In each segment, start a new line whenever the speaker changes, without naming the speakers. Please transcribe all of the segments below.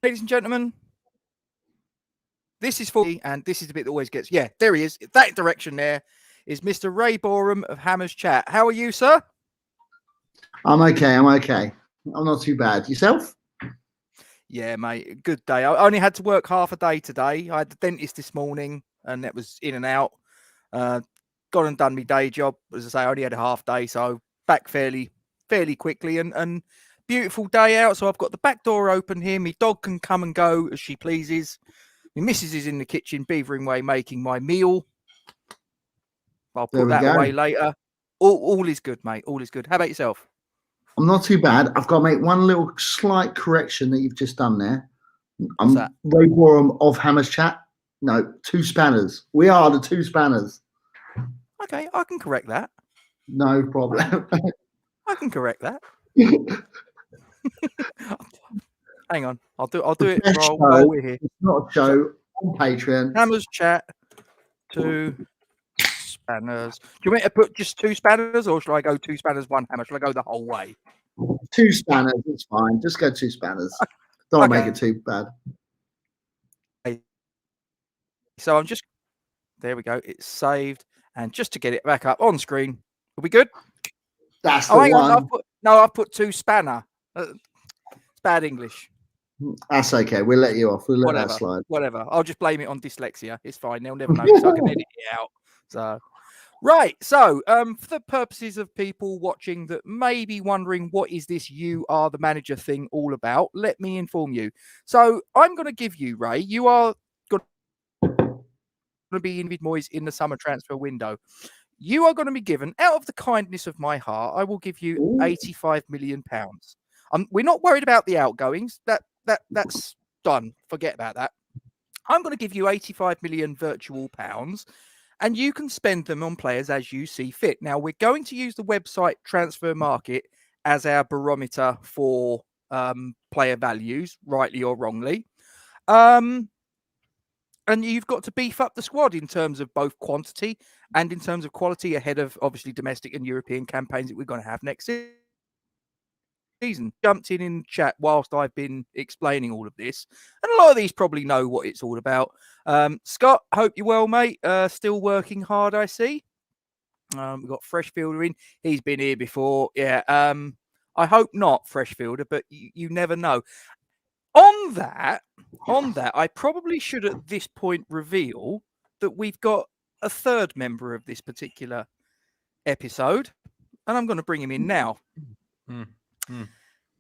Ladies and gentlemen, this is for me, and this is the bit that always gets. Yeah, there he is. That direction there is Mr. Ray Boreham of Hammer's Chat. How are you, sir?
I'm okay. I'm not too bad. Yourself?
Yeah, mate. Good day. I only had to work half a day today. I had the dentist this morning, and that was in and out. Gone and done my day job. As I say, I only had a half day, so back fairly quickly. And beautiful day out. So I've got the back door open here. My dog can come and go as she pleases. My missus is in the kitchen, beavering away, making my meal. I'll put that away later. All is good, mate. All is good. How about yourself?
I'm not too bad. I've got to make one little slight correction that you've just done there.
What's that?
Ray Boreham of Hammer's Chat. No, two spanners. We are the two spanners.
Okay, I can correct that.
No problem.
I can correct that. Hang on, I'll do it while we're here.
It's not a show on Patreon.
Hammer's Chat, two spanners. Do you want me to put just two spanners, or should I go two spanners, one hammer? Should I go the whole way?
Two spanners, it's fine. Just go two spanners. Don't make it too bad.
So I'm just there. We go. It's saved, and just to get it back up on screen, are we good?
That's the one.
I've put two spanner. It's bad English.
That's okay. We'll let you off. We'll let that slide.
Whatever. I'll just blame it on dyslexia. It's fine. They'll never know, so I can edit it out. So, right. So, for the purposes of people watching that may be wondering what is this "you are the manager" thing all about, let me inform you. So, I'm going to give you, Ray. You are going to be David Moyes in the summer transfer window. You are going to be given, out of the kindness of my heart, I will give you £85 million. We're not worried about the outgoings. That's done. Forget about that. I'm going to give you 85 million virtual pounds, and you can spend them on players as you see fit. Now, we're going to use the website Transfer Market as our barometer for player values, rightly or wrongly. And you've got to beef up the squad in terms of both quantity and in terms of quality ahead of, obviously, domestic and European campaigns that we're going to have next season. Jumped in chat whilst I've been explaining all of this, and a lot of these probably know what it's all about. Scott, hope you're well, mate. Still working hard, I see. We've got Freshfielder in. He's been here before. Yeah. I hope not Freshfielder, but you never know. On that, I probably should at this point reveal that we've got a third member of this particular episode, and I'm going to bring him in now.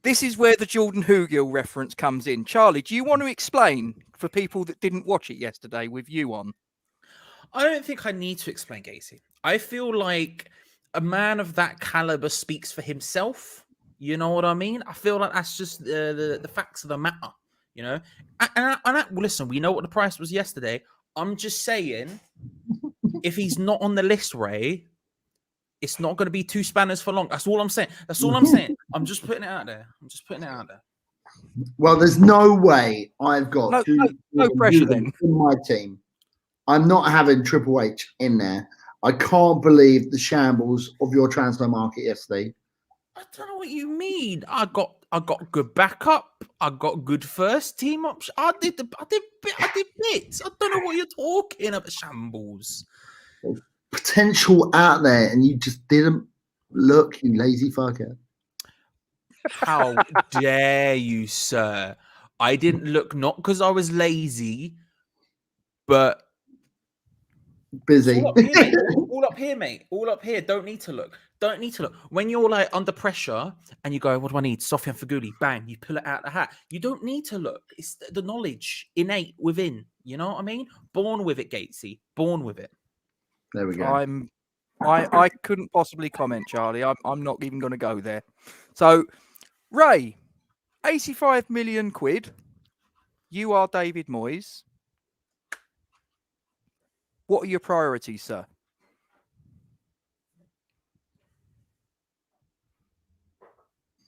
This is where the Jordan Hugill reference comes in. Charlie, do you want to explain for people that didn't watch it yesterday with you on?
I don't think I need to explain, Gatesy. I feel like a man of that caliber speaks for himself. You know what I mean? I feel like that's just the facts of the matter, you know? And listen, we know what the price was yesterday. I'm just saying, if he's not on the list, Ray, it's not going to be two spanners for long. That's all I'm saying. I'm just putting it out there.
Well, there's no way I've got
no pressure then
in my team. I'm not having Triple H in there. I can't believe the shambles of your transfer market yesterday.
I don't know what you mean. I got good backup. I got good first team option. I did bits. I don't know what you're talking about. Shambles.
Potential out there, and you just didn't look. You lazy fucker.
How dare you, sir? I didn't look, not because I was lazy, but
busy.
All up here, mate. All up here. Don't need to look. When you're like under pressure and you go, what do I need? Sofian Feghouli, bang, you pull it out the hat. You don't need to look. It's the knowledge innate within. You know what I mean? Born with it, Gatesy. Born with it.
There we go.
I couldn't possibly comment, Charlie. I'm not even going to go there. So, Ray, 85 million quid. You are David Moyes. What are your priorities, sir?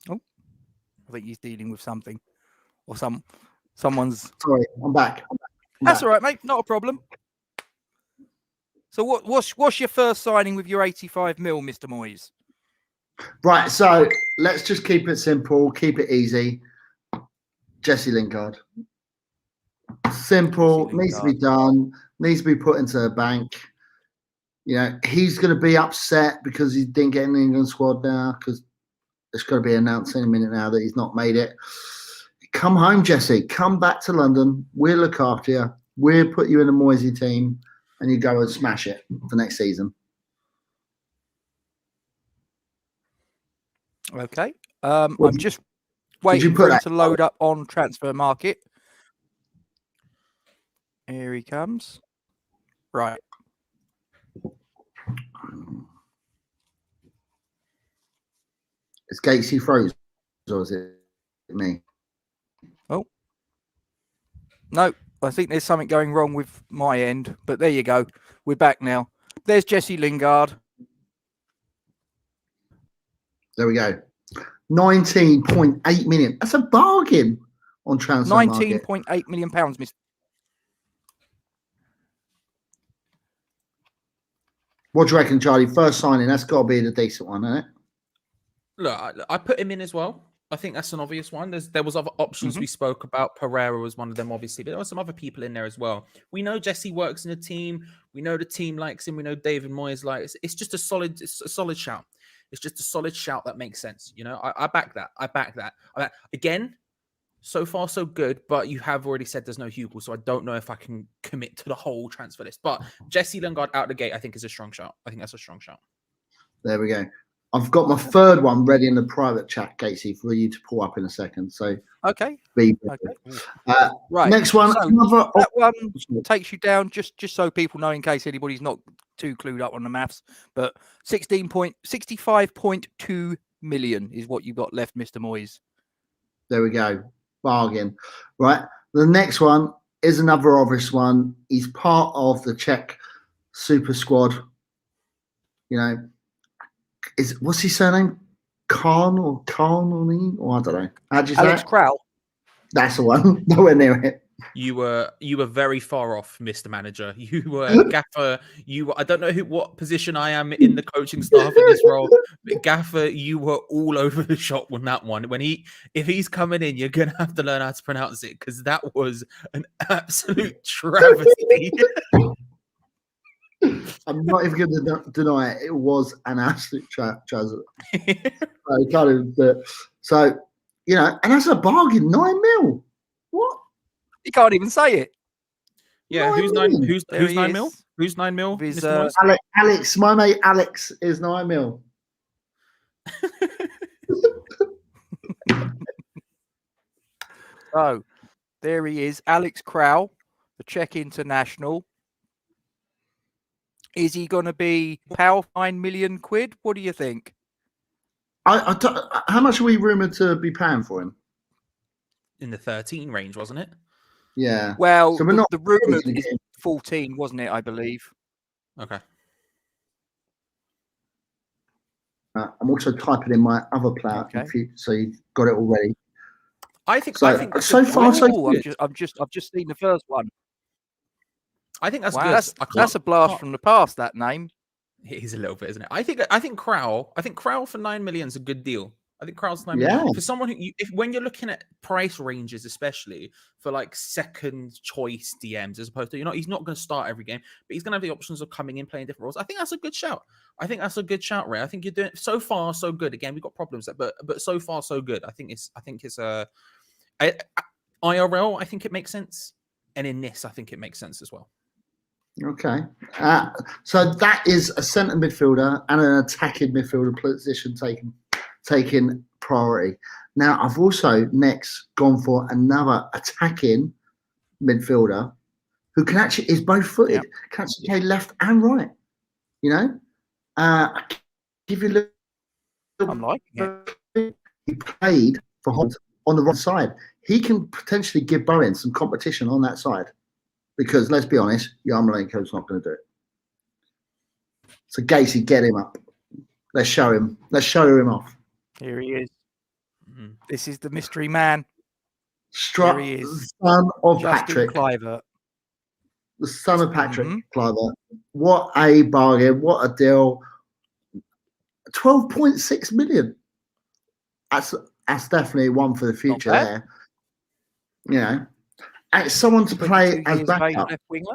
Oh, I think he's dealing with something, or someone's.
Sorry, I'm back.
That's all right, mate. Not a problem. So, what's your first signing with your 85 mil, Mr. Moyes?
Right. So let's just keep it simple, keep it easy. Jesse Lingard. Simple,
Jesse
needs to be
Lingard.
done, needs to be put into the bank. You know, he's going to be upset because he didn't get in the England squad now, because it's going to be announced in a minute now that he's not made it. Come home, Jesse. Come back to London. We'll look after you. We'll put you in the Moyes team, and you go and smash it for next season.
Okay.
What
I'm
did-
just
you
waiting
put
for him
that-
to load up on Transfer Market. Here he comes. Right.
Is Gatesy froze, or is it me?
No, I think there's something going wrong with my end, but there you go. We're back now. There's Jesse Lingard.
There we go. 19.8 million. That's a bargain on Transfer Market.
£19.8 million, Mr.
What do you reckon, Charlie? First signing, that's got to be the decent one, isn't it?
Look, I put him in as well. I think that's an obvious one. There was other options we spoke about. Pereira was one of them, obviously, but there were some other people in there as well. We know Jesse works in the team. We know the team likes him. We know David Moyes likes. It's just a solid shout. It's just a solid shout that makes sense. You know, I back that. Again, so far so good, but you have already said there's no Hugo, so I don't know if I can commit to the whole transfer list. But Jesse Lingard out the gate, I think is a strong shout. I think that's a strong shout.
There we go. I've got my third one ready in the private chat, Casey, for you to pull up in a second. So
Okay.
be
Right.
Next one.
So
Another
that one takes you down, just so people know, in case anybody's not too clued up on the maths, but 65.2 million is what you've got left, Mr. Moyes.
There we go. Bargain. Right. The next one is another obvious one. He's part of the Czech super squad. You know, what's his surname? Khan or I don't know. How'd you say
Alex
it?
Crowell.
That's the one. Nowhere near it.
You were very far off, Mr. Manager. You were Gaffer. I don't know what position I am in the coaching staff in this role, but Gaffer, you were all over the shop on that one. If he's coming in, you're gonna have to learn how to pronounce it, because that was an absolute travesty.
I'm not even going to deny it. It was an absolute tragedy. So, you know, and that's a bargain. 9 mil. What?
You can't even say it.
Yeah,
9
who's
million.
9? Who's
There he
9
is.
mil? Who's 9 mil?
With his,
Mr. Moyes?
Alex, my mate Alex is 9 mil.
So there he is, Alex Crowell, the Czech international. Is he going to be power fine £1 million? What do you think?
How much are we rumoured to be paying for him?
In the 13 range, wasn't it?
Yeah.
Well,
So we're not
the rumour
gonna
is
get him.
14, wasn't it? I believe.
Okay.
I'm also typing in my other player,
Okay.
so you've got it already.
I think
So far, so
Oh,
good.
I've just seen the first one.
I think that's
Wow,
good.
that's a blast from the past. That name.
It is a little bit, isn't it? I think Crowell for 9 million is a good deal. I think Crowell's 9 million.
Yeah.
For someone who, when you're looking at price ranges, especially for like second choice DMs, as opposed to, he's not going to start every game, but he's going to have the options of coming in, playing different roles. I think that's a good shout. Ray. I think you're doing so far so good. Again, we've got problems, but so far so good. I think it's IRL. I think it makes sense, and in this, I think it makes sense as well.
Okay. So that is a centre midfielder and an attacking midfielder position taking priority. Now, I've also next gone for another attacking midfielder who is both footed, can actually play left and right. You know, give you a little.
I'm liking it.
He played for Hunt on the right side. He can potentially give Bowen some competition on that side. Because let's be honest, Yarmolenko's not going to do it. So Gatesy, get him up. Let's show him off.
Here he is. This is the mystery man.
Here
he is.
Son of
Justin
Patrick.
Kluivert.
The son of Patrick Kluivert. What a bargain. What a deal. 12.6 million. That's definitely one for the future there. You know, and someone to play
22
as
years of age,
backup.
left winger.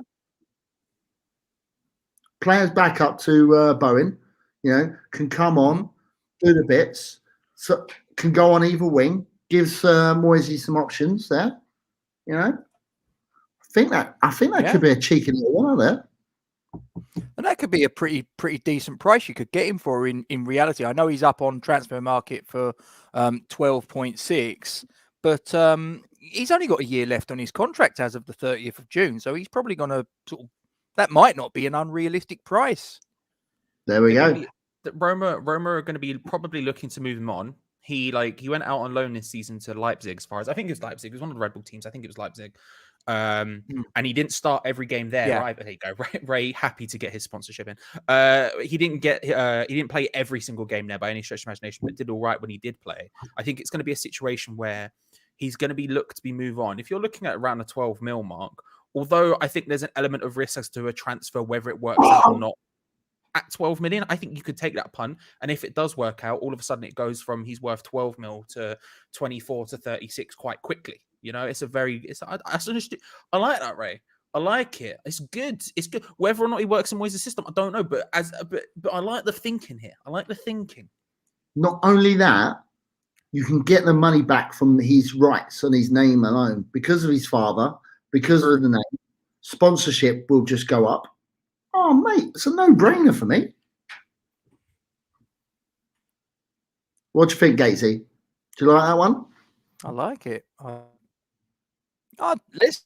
Players back up to Bowen, you know, can come on, do the bits, so can go on either wing, gives Moisey some options there. You know, I think that could be a cheeky little one there.
And that could be a pretty decent price you could get him for in reality. I know he's up on transfer market for 12.6, but he's only got a year left on his contract as of the 30th of June. So he's probably going to that might not be an unrealistic price.
There we go.
Roma are going to be probably looking to move him on. He went out on loan this season to Leipzig, as far as I think it was Leipzig. It was one of the Red Bull teams. I think it was Leipzig. And he didn't start every game there. Right? There you go. Ray happy to get his sponsorship in. He didn't play every single game there by any stretch of imagination, but did all right when he did play. I think it's going to be a situation where he's going to be looked to be move on. If you're looking at around the 12 mil mark, although I think there's an element of risk as to a transfer, whether it works out or not. At 12 million, I think you could take that punt. And if it does work out, all of a sudden it goes from he's worth 12 mil to 24 to 36 quite quickly. You know, I like that, Ray. I like it. It's good. It's good. Whether or not he works in Moyes' system, I don't know. But I like the thinking here. I like the thinking.
Not only that, you can get the money back from his rights on his name alone because of his father, because of the name. Sponsorship will just go up. Oh, mate, it's a no-brainer for me. What do you think, Gatesy? Do you like that one?
I like it. Listen,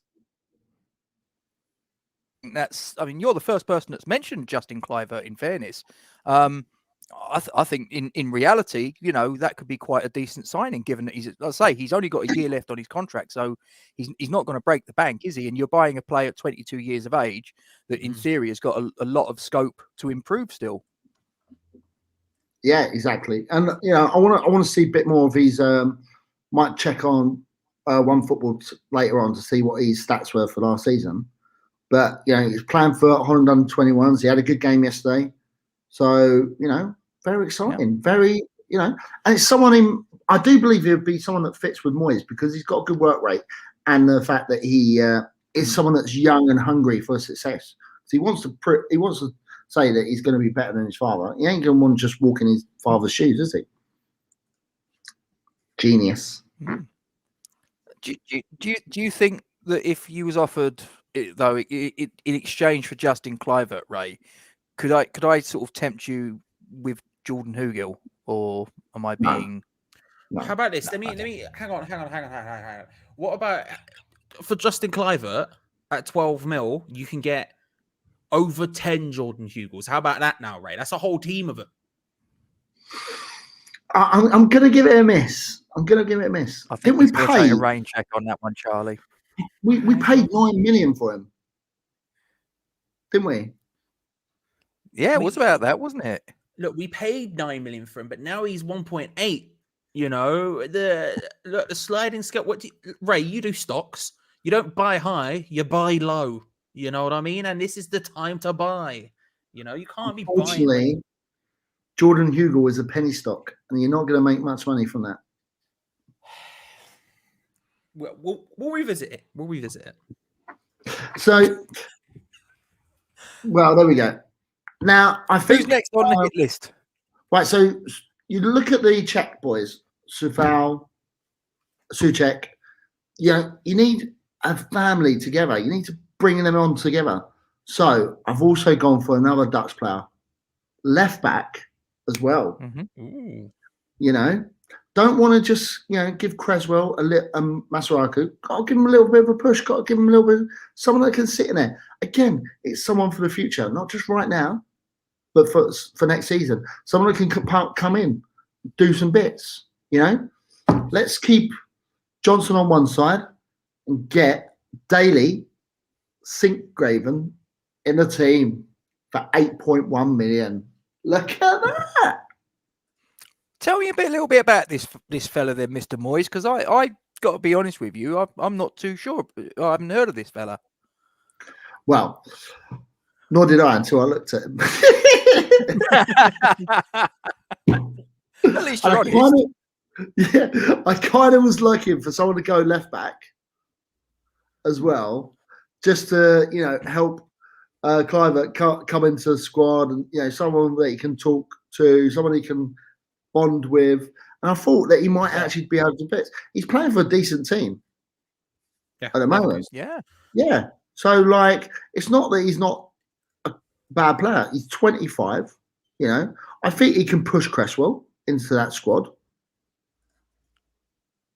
you're the first person that's mentioned Justin Kluivert, in fairness. I think in reality, you know, that could be quite a decent signing, given that he's only got a year left on his contract, so he's not going to break the bank, is he? And you're buying a player at 22 years of age that, in theory, has got a lot of scope to improve still.
Yeah, exactly. And you know, I want to see a bit more of his. Might check on One Football later on to see what his stats were for last season. But you know, he's playing for Holland under-21s. He had a good game yesterday. So, you know, very exciting, very, you know, and it's someone I do believe he would be someone that fits with Moyes because he's got a good work rate and the fact that he is someone that's young and hungry for success. So he wants to say that he's going to be better than his father. He ain't going to want to just walk in his father's shoes, is he? Genius.
Do you think that if you was offered it, though, in exchange for Justin Kluivert, Ray, could I sort of tempt you with Jordan Hugill, or am I being?
No.
How about this? Let me hang on. What about for Justin Kluivert at 12 mil? You can get over 10 Jordan Hugels. How about that now, Ray? That's a whole team of them.
I'm gonna give it a miss. I think we paid
a rain check on that one, Charlie.
We paid 9 million for him, didn't we?
Yeah, it was about that, wasn't it?
Look, we paid 9 million for him, but now he's 1.8. You know, the sliding scale. Ray, you do stocks. You don't buy high, you buy low. You know what I mean? And this is the time to buy. You know, you can't be buying.
Unfortunately, Jordan Hugill is a penny stock, and you're not going to make much money from that.
We'll revisit it. We'll revisit it.
So, well, there we go. Now, I think
who's next on the hit list?
Right, so you look at the Czech boys, Souček. You know, you need a family together. You need to bring them on together. So I've also gone for another Dutch player, left back as well.
Mm-hmm.
You know, don't want to just give Creswell Masaraku. Got to give him a little bit of a push. Got to give him a little bit. Someone that can sit in there. Again, it's someone for the future, not just right now, but for next season. Someone that can come in, do some bits. You know, let's keep Johnson on one side and get Daly Sinkgraven in the team for 8.1 million. Look at that.
Tell me a little bit about this fella then, Mr. Moyes, because I got to be honest with you, I'm not too sure. I haven't heard of this fella.
Well, nor did I until I looked at him.
At least you're honest.
I kind of was looking for someone to go left back as well, just to help Clive come into the squad, and someone that he can talk to, someone he can bond with. And I thought that he might actually be able to fit. He's playing for a decent team at the moment. Yeah. So it's not that he's not a bad player. He's 25. I think he can push Cresswell into that squad.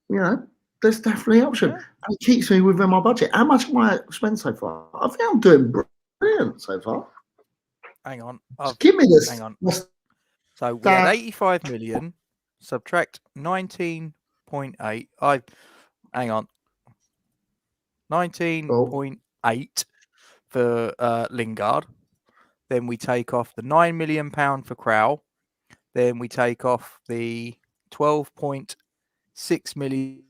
There's definitely an option. And it keeps me within my budget. How much have I spent so far? I think I'm doing brilliant so far.
Hang on.
Give me this.
Hang on. So we had 85 million, subtract 19.8. Hang on. 19.8 for Lingard. Then we take off the £9 million for Crowell. Then we take off the 12.6 million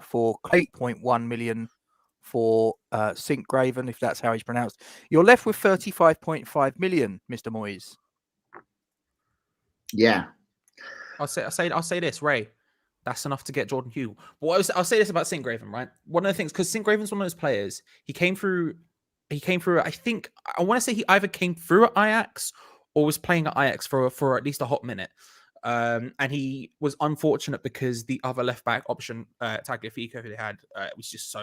for 8.1 million for Sinkgraven, if that's how he's pronounced. You're left with 35.5 million, Mr. Moyes.
Yeah.
I'll say this, Ray. That's enough to get Jordan Hugh. But I'll say this about Sinkgraven, right? One of the things, because Sinkgraven's one of those players, he came through, I think, I want to say he either came through at Ajax or was playing at Ajax for at least a hot minute. And he was unfortunate because the other left back option, Tagliafico, who they had, was just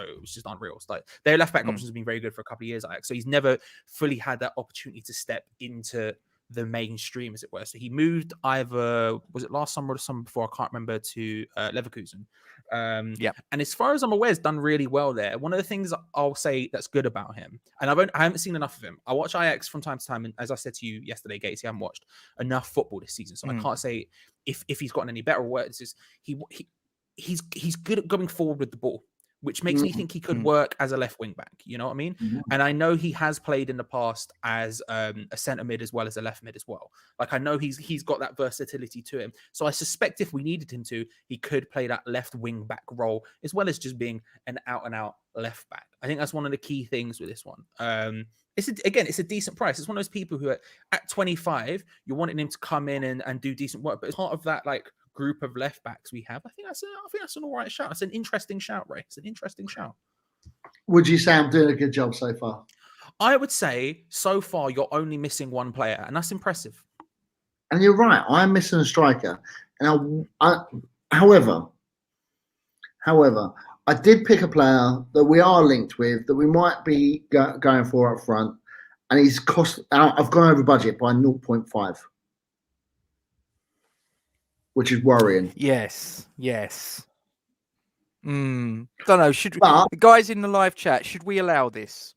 unreal. It's like their left back options have been very good for a couple of years, Ajax. So he's never fully had that opportunity to step into the mainstream, as it were. So he moved either, was it last summer or the summer before? I can't remember, to Leverkusen. And as far as I'm aware, he's done really well there. One of the things I'll say that's good about him, and I haven't seen enough of him. I watch Ajax from time to time, and as I said to you yesterday, Gatesy, I haven't watched enough football this season, so I can't say if he's gotten any better or worse. It's just he's good at going forward with the ball, which makes me think he could work as a left wing back. You know what I mean? And I know he has played in the past as a centre mid as well as a left mid as well. Like, I know he's got that versatility to him. So I suspect if we needed him to, he could play that left wing back role as well as just being an out and out left back. I think that's one of the key things with this one. It's a decent price. It's one of those people who are at 25, you're wanting him to come in and do decent work, but it's part of that group of left backs we have. I think that's an all right shout. It's an interesting shout, Ray. It's an interesting shout.
Would you say I'm doing a good job so far?
I would say so far you're only missing one player, and that's impressive.
And you're right. I'm missing a striker. And however, I did pick a player that we are linked with, that we might be going for up front, and he's cost. I've gone over budget by 0.5. Which is worrying.
Yes. Don't know. The guys in the live chat, should we allow this?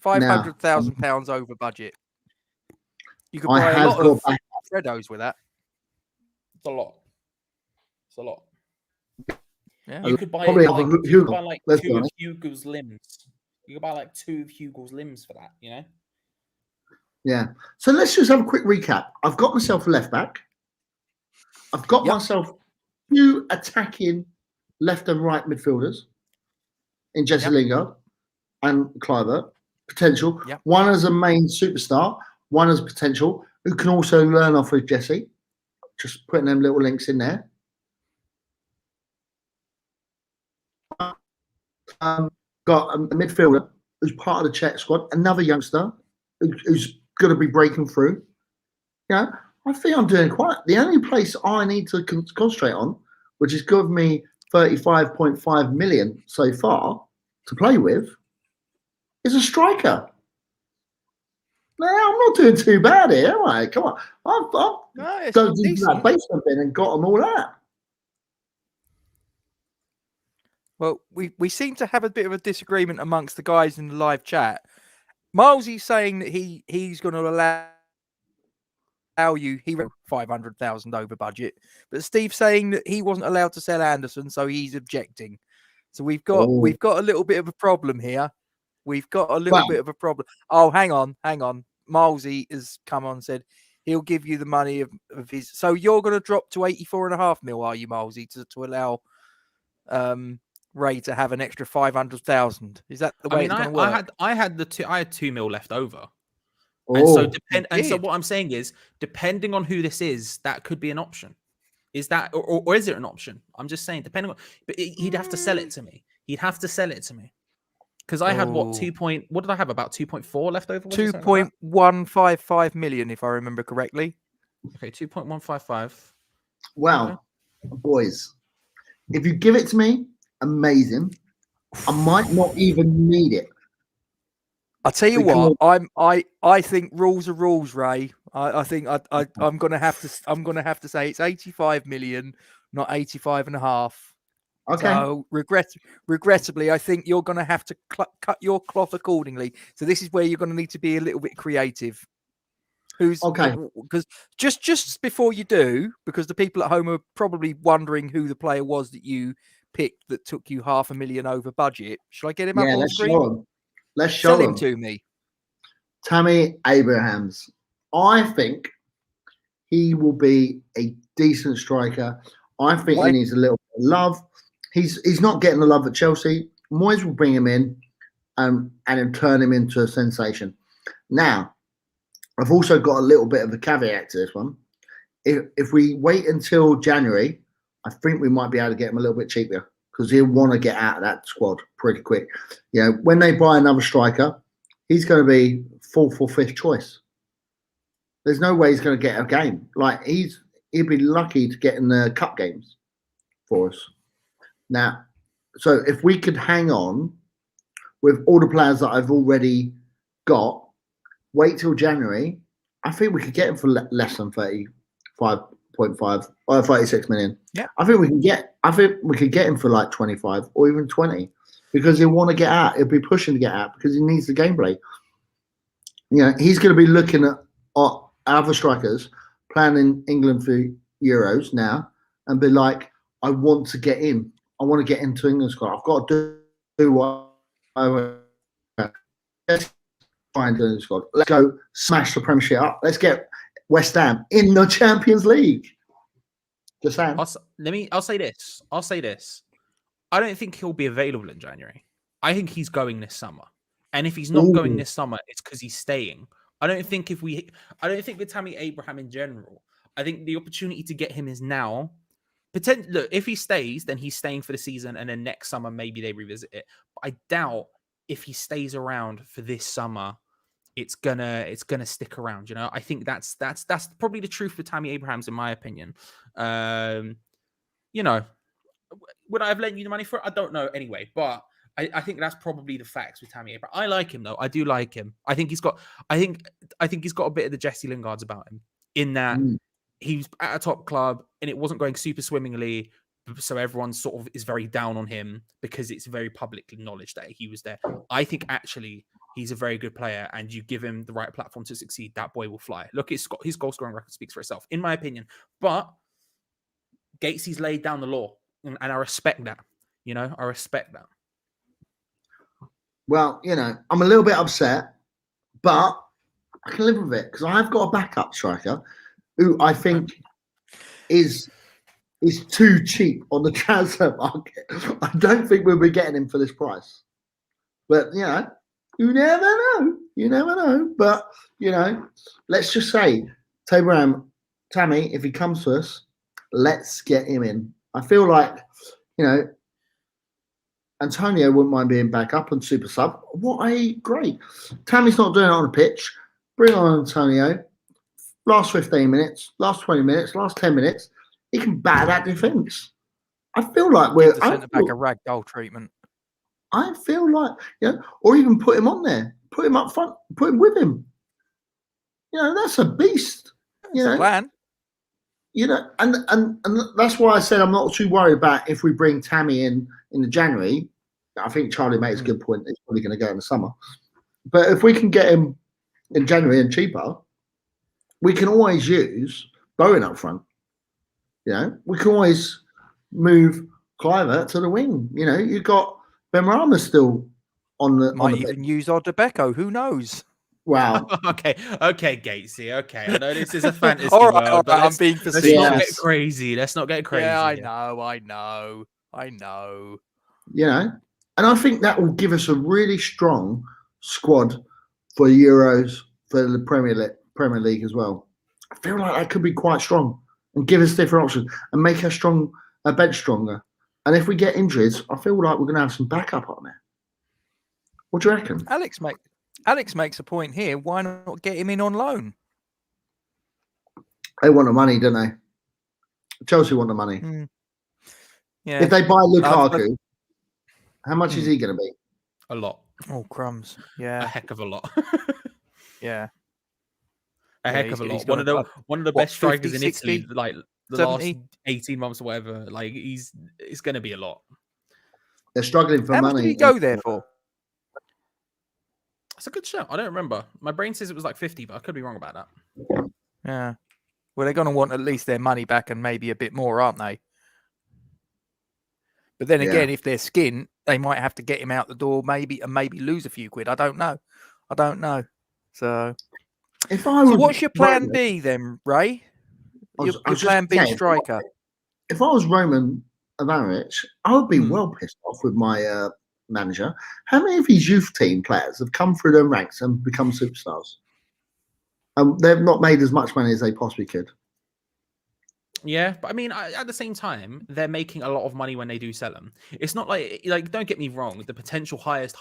£500,000 over budget. You could buy a lot of Freddos with that.
It's a lot.
Yeah.
You could buy
probably
two of Hugo's limbs. You could buy 2 of Hugo's limbs for that, you know?
Yeah. So let's just have a quick recap. I've got myself a left back. I've got myself 2 attacking left and right midfielders in Jesse Lingard and Kluivert. Potential.
Yep.
One as a main superstar, one as potential, who can also learn off of Jesse. Just putting them little links in there. Got a midfielder who's part of the Czech squad, another youngster who's going to be breaking through. I think I'm doing quite. The only place I need to concentrate on, which has given me 35.5 million so far to play with, is a striker. Now, I'm not doing too bad here, am I? Come on. I've done that basement bin and got them all out.
Well, we seem to have a bit of a disagreement amongst the guys in the live chat. Milesy's saying that he's going to allow you 500,000 over budget, but Steve's saying that he wasn't allowed to sell Anderson, so he's objecting. So we've got a little bit of a problem here. Oh, hang on. Milesy has come on and said he'll give you the money of his. So you're going to drop to 84.5 mil, are you, Milesy, to allow Ray to have an extra 500,000? Is that the way it's going to work?
I had 2 mil left over. And so what I'm saying is, depending on who this is, that could be an option. Is that, or is it an option? I'm just saying, depending on, but he'd have to sell it to me. He'd have to sell it to me. Because I had what did I have? About 2.4 left over?
2.155 million, if I remember correctly.
Okay, 2.155.
Well,
Okay.
boys, if you give it to me, amazing. I might not even need it.
I'll tell you what, I think rules are rules, Ray. I think I'm gonna have to say it's 85 million, not 85 and a half.
Okay.
So regrettably, I think you're going to have to cut your cloth accordingly. So this is where you're going to need to be a little bit creative. Who's
okay?
Because just before you do, because the people at home are probably wondering who the player was that you picked that took you $500,000 over budget. Shall I get him up on screen?
Show him. Let's show
him to me.
Tammy Abrahams. I think he will be a decent striker. I think he needs a little bit of love. He's not getting the love at Chelsea. Moyes will bring him in and then turn him into a sensation. Now, I've also got a little bit of a caveat to this one. If we wait until January, I think we might be able to get him a little bit cheaper because he'll want to get out of that squad pretty quick. You know, when they buy another striker, he's going to be fourth or fifth choice. There's no way he's going to get a game. Like he'd be lucky to get in the cup games for us. Now, so if we could hang on with all the players that I've already got, wait till January, I think we could get him for less than 35.5 or 36 million.
Yeah,
I think we could get him for like 25 or even 20 because he'll want to get out. He'll be pushing to get out because he needs the gameplay. You know, he's going to be looking at other strikers playing in England for Euros now and be like, I want to get in. I want to get into England squad. I've got to do what I want. Let's try and do in the squad. Let's go smash the Premiership up. Let's get West Ham in the Champions League. Just saying.
I'll say this. I don't think he'll be available in January. I think he's going this summer. And if he's not going this summer, it's because he's staying. I don't think with Tammy Abraham in general, I think the opportunity to get him is now. Look, if he stays, then he's staying for the season, and then next summer maybe they revisit it. But I doubt if he stays around for this summer, it's gonna stick around. You know, I think that's probably the truth with Tammy Abrahams, in my opinion. You know, would I have lent you the money for it? I don't know anyway, but I think that's probably the facts with Tammy Abraham. I like him though. I do like him. I think he's got a bit of the Jesse Lingards about him in that. He's at a top club and it wasn't going super swimmingly. So everyone sort of is very down on him because it's very publicly acknowledged that he was there. I think actually he's a very good player and you give him the right platform to succeed, that boy will fly. Look, his goal scoring record speaks for itself, in my opinion. But Gatesy's laid down the law and I respect that. You know, I respect that.
Well, you know, I'm a little bit upset, but I can live with it because I've got a backup striker who I think is too cheap on the transfer market. I don't think we'll be getting him for this price. But, you know, you never know. You never know. But, you know, let's just say, Tammy, if he comes to us, let's get him in. I feel like, you know, Antonio wouldn't mind being back up and super sub. Great. Tammy's not doing it on the pitch. Bring on Antonio. Last 15 minutes, last 20 minutes, last 10 minutes, he can batter that defence. I feel like we're
centre back a ragdoll treatment.
I feel like, you know, or even put him on there, put him up front, put him with him. You know, that's a beast. You know,
plan.
You know, and that's why I said I'm not too worried about if we bring Tammy in the January. I think Charlie makes a good point. He's probably going to go in the summer, but if we can get him in January and cheaper, we can always use Bowen up front. You know, we can always move Cliver to the wing. You know, you've got Benrahma still on the.
Might even use Odebeko. Who knows?
Wow.
okay, Gatesy. Okay, I know this is a fantasy
all right,
world, but
I'm being facetious.
Let's not get crazy. Let's not get crazy.
Yeah, I know.
You know, and I think that will give us a really strong squad for Euros, for the Premier League as well. I feel like that could be quite strong. and give us different options and make our bench stronger. And if we get injuries, I feel like we're going to have some backup on there. What do you reckon?
Alex makes a point here. Why not get him in on loan?
They want the money, don't they? Chelsea want the money.
Yeah.
If they buy Lukaku, how much is he going to be?
A lot.
Oh, crumbs. Yeah.
A heck of a lot.
Yeah.
A heck of a lot. One of the best strikers
50,
in
60,
Italy, like the
70?
last 18 months or whatever. Like it's going to be a lot.
They're struggling for
How
money.
much did he go there for?
That's a good shout. I don't remember. My brain says it was like 50, but I could be wrong about that.
Yeah. Well, they're going to want at least their money back and maybe a bit more, aren't they? But then again, if they're skint, they might have to get him out the door, maybe lose a few quid. I don't know. So, what's your plan B then, Ray? Your plan B striker.
If I was Roman Abramovich, I would be well pissed off with my manager. How many of his youth team players have come through their ranks and become superstars? They've not made as much money as they possibly could.
Yeah, but I mean, at the same time, they're making a lot of money when they do sell them. It's not like don't get me wrong, the potential highest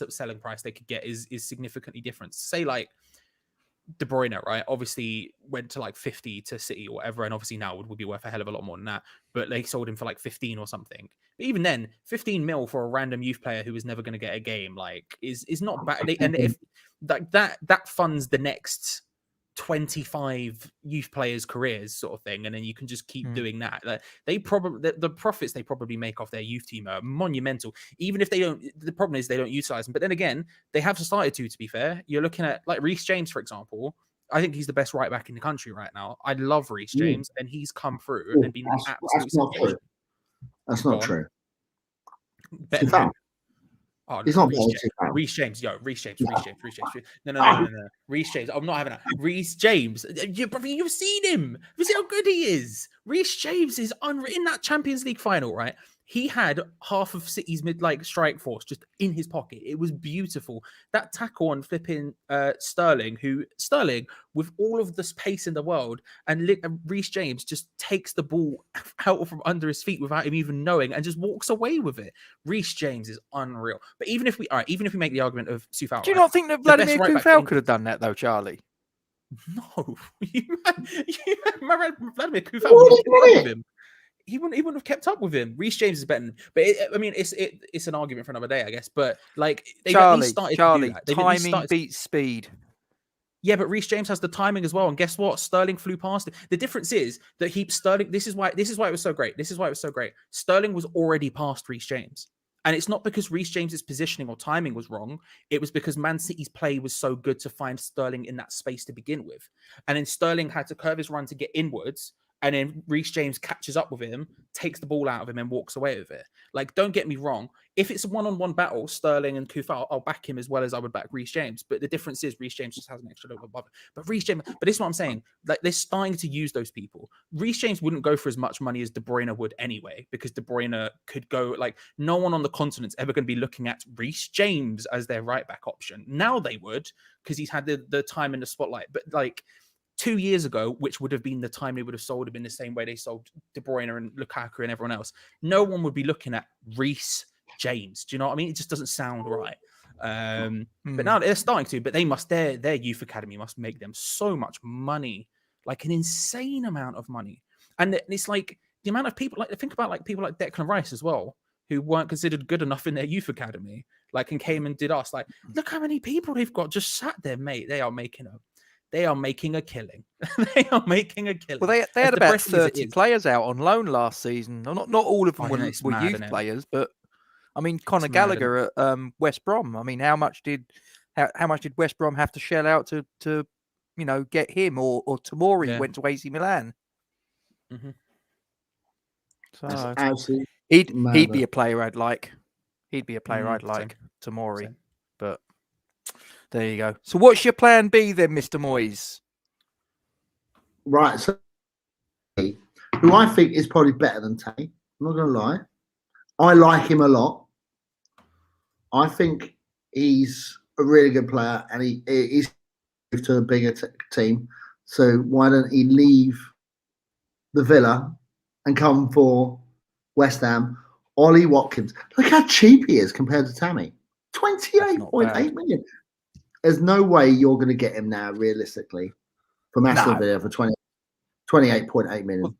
selling price they could get is significantly different. Say like De Bruyne, right? Obviously went to like 50 to City or whatever, and obviously now would be worth a hell of a lot more than that. But they sold him for like 15 or something. But even then, 15 mil for a random youth player who was never going to get a game, like is not bad. And if that funds the next 25 youth players' careers, sort of thing, and then you can just keep doing that. Like, they probably the profits they probably make off their youth team are monumental. Even if they don't, the problem is they don't utilize them. But then again, they have started to be fair. You're looking at like Reece James, for example. I think he's the best right back in the country right now. I love Reece James, and he's come through and been absolutely.
That's not true. That's not true.
Better than
Oh, he's not
Reece James. Reece James. No. Reece James. I'm not having that. Reece James. You've seen him. You see how good he is. Reece James is in that Champions League final, right? He had half of City's strike force just in his pocket. It was beautiful. That tackle on flipping Sterling with all of this pace in the world, and Reece James just takes the ball out from under his feet without him even knowing and just walks away with it. Reece James is unreal. But even if we make the argument of Soufal,
do you not think that Vladimir Coufal could have done that though, Charlie?
No, Vladimir Coufal with him. He wouldn't have kept up with him. Reece James is better, but it's an argument for another day, I guess. But like they've at least started to do that.
Timing beats speed.
Yeah, but Reece James has the timing as well, and guess what? Sterling flew past it. The difference is that Sterling. This is why it was so great. Sterling was already past Reece James, and it's not because Reece James's positioning or timing was wrong. It was because Man City's play was so good to find Sterling in that space to begin with, and then Sterling had to curve his run to get inwards. And then Reece James catches up with him, takes the ball out of him, and walks away with it. Like, don't get me wrong. If it's a one-on-one battle, Sterling and Coufal, I'll back him as well as I would back Reece James. But the difference is Reece James just has an extra little above it. But this is what I'm saying. Like, they're starting to use those people. Reece James wouldn't go for as much money as De Bruyne would anyway, because De Bruyne could go, like, no one on the continent's ever going to be looking at Reece James as their right-back option. Now they would, because he's had the time in the spotlight. But, like, 2 years ago, which would have been the time they would have sold him in the same way they sold De Bruyne and Lukaku and everyone else, no one would be looking at Reece James. Do you know what I mean? It just doesn't sound right. But now they're starting to, but their youth academy must make them so much money, like an insane amount of money. And it's like the amount of people, like think about like people like Declan Rice as well, who weren't considered good enough in their youth academy, like and came and did us. Like, look how many people they've got just sat there, mate. They are making a killing. They are making a killing.
Well, they had about 30 players out on loan last season. Not all of them were youth players, but I mean, Conor Gallagher at West Brom. I mean, how much did West Brom have to shell out to get him, or Tomori went to AC Milan?
Mm-hmm.
So he'd be a player I'd like. He'd be a player I'd like, Tomori. But there you go. So what's your plan B then, Mr. Moyes?
Right. So who I think is probably better than Tay. I'm not going to lie. I like him a lot. I think he's a really good player, and he's moved to a bigger team. So why don't he leave the Villa and come for West Ham. Ollie Watkins. Look how cheap he is compared to Tammy. 28.8 million. There's no way you're going to get him now, realistically, from Aston Villa for 28.8 million.
Well,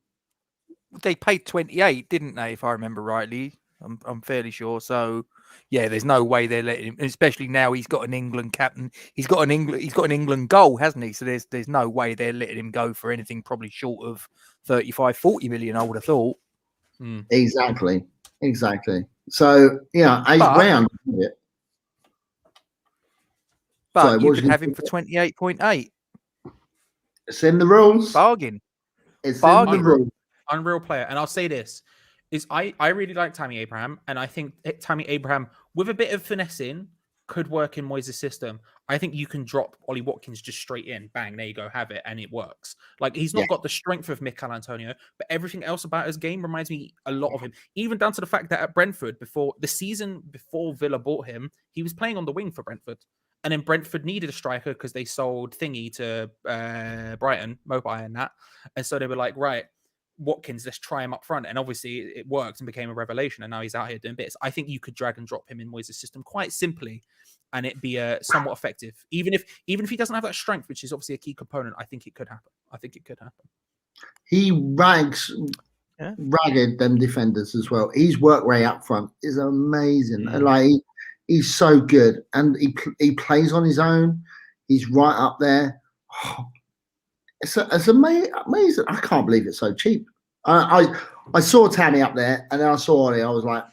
they paid 28, didn't they? If I remember rightly, I'm fairly sure. So, yeah, there's no way they're letting him. Especially now he's got an England captain. He's got an England goal, hasn't he? So there's no way they're letting him go for anything probably short of 35, 40 million. I would have thought.
Exactly. So yeah, I round it.
But you could have him for 28.8.
It's in the rules.
Bargain.
It's in the rules.
Unreal player. And I'll say this, is I really like Tammy Abraham, and I think Tammy Abraham, with a bit of finessing, could work in Moyes' system. I think you can drop Ollie Watkins just straight in. Bang, there you go, have it, and it works. Like, he's not got the strength of Mikel Antonio, but everything else about his game reminds me a lot of him. Even down to the fact that at Brentford, before the season before Villa bought him, he was playing on the wing for Brentford. And then Brentford needed a striker because they sold Thingy to Brighton, Mobile and that. And so they were like, right, Watkins, let's try him up front. And obviously it worked and became a revelation. And now he's out here doing bits. I think you could drag and drop him in Moyes' system quite simply and it'd be somewhat effective. Even if he doesn't have that strength, which is obviously a key component, I think it could happen.
He ragged them defenders as well. His work rate up front is amazing. Like, he's so good, and he plays on his own. He's right up there. Oh, it's amazing. I can't believe it's so cheap. I saw Tammy up there, and then I saw Ollie. I was like,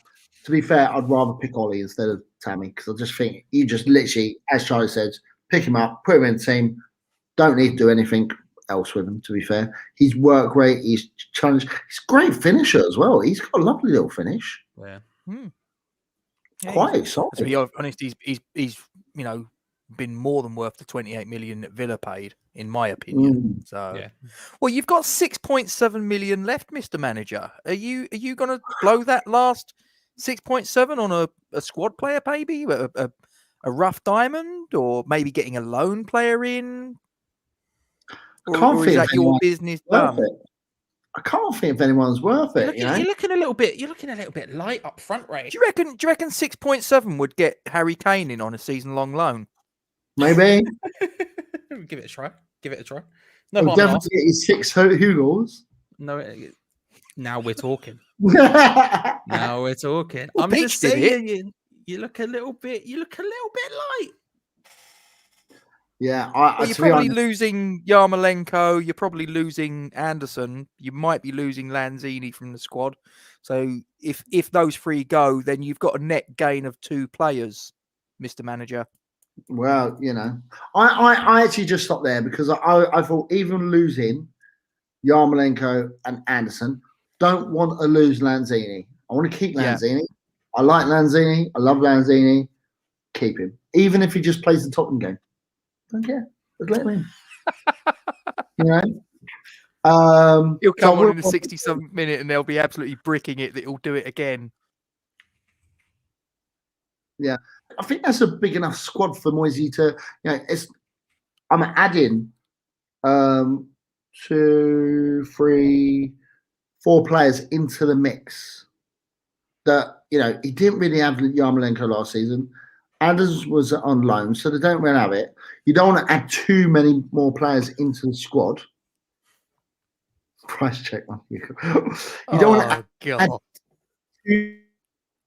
to be fair, I'd rather pick Ollie instead of Tammy, because I just think you just literally, as Charlie says, pick him up, put him in the team. Don't need to do anything else with him, to be fair. His work rate, he's challenged. He's a great finisher as well. He's got a lovely little finish.
Yeah.
Quite exciting.
To be honest, he's been more than worth the 28 million that Villa paid, in my opinion. Well, you've got 6.7 million left, Mr. Manager. Are you going to blow that last 6.7 on a squad player, maybe a rough diamond, or maybe getting a loan player in? Or is that your business done?
I can't think if anyone's worth it.
You're looking a little bit light up front, Ray.
Do you reckon 6.7 would get Harry Kane in on a season-long loan?
Maybe.
Give it a try.
No, definitely get his 6 Hugos.
No, now we're talking.
Well,
I'm just saying, you look a little bit light.
Yeah,
you're probably losing Yarmolenko. You're probably losing Anderson. You might be losing Lanzini from the squad. So if those 3 go, then you've got a net gain of 2 players, Mr. Manager.
Well, I actually just stopped there because I thought even losing Yarmolenko and Anderson, don't want to lose Lanzini. I want to keep Lanzini. Yeah. I like Lanzini. I love Lanzini. Keep him, even if he just plays the Tottenham game. Don't care. Just let him in.
He'll come on in the 67th minute and they'll be absolutely bricking it that he'll do it again.
Yeah, I think that's a big enough squad for Moisey to. I'm adding 2, 3, 4 players into the mix. That he didn't really have Yarmolenko last season. Anders was on loan, so they don't really have it. You don't want to add too many more players into the squad. Price check, man. You don't want to add too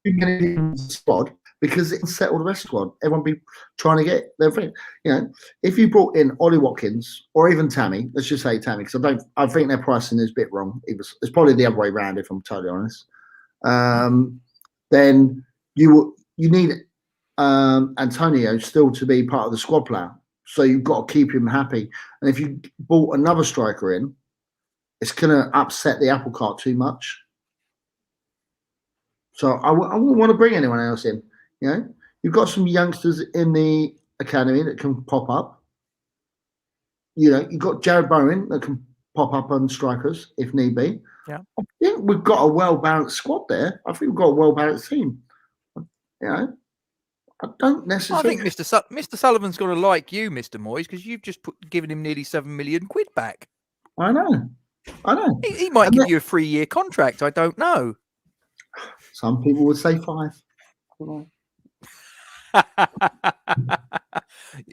many into the squad because it can settle the rest of the squad. Everyone be trying to get their thing. If you brought in Ollie Watkins or even Tammy, let's just say Tammy, because I think their pricing is a bit wrong. It's probably the other way around, if I'm totally honest. Then you need Antonio still to be part of the squad player, so you've got to keep him happy. And if you bought another striker in, it's going to upset the apple cart too much. So I wouldn't want to bring anyone else in. You've got some youngsters in the academy that can pop up. You've got Jared Bowen that can pop up on strikers if need be.
Yeah,
I think we've got a well-balanced squad there. I think we've got a well-balanced team. I don't necessarily.
I think Mr. Sullivan's going to like you, Mr. Moyes, because you've just given him nearly £7 million back.
I know. I know.
He might
And
give you a 3-year contract. I don't know.
Some people would say 5.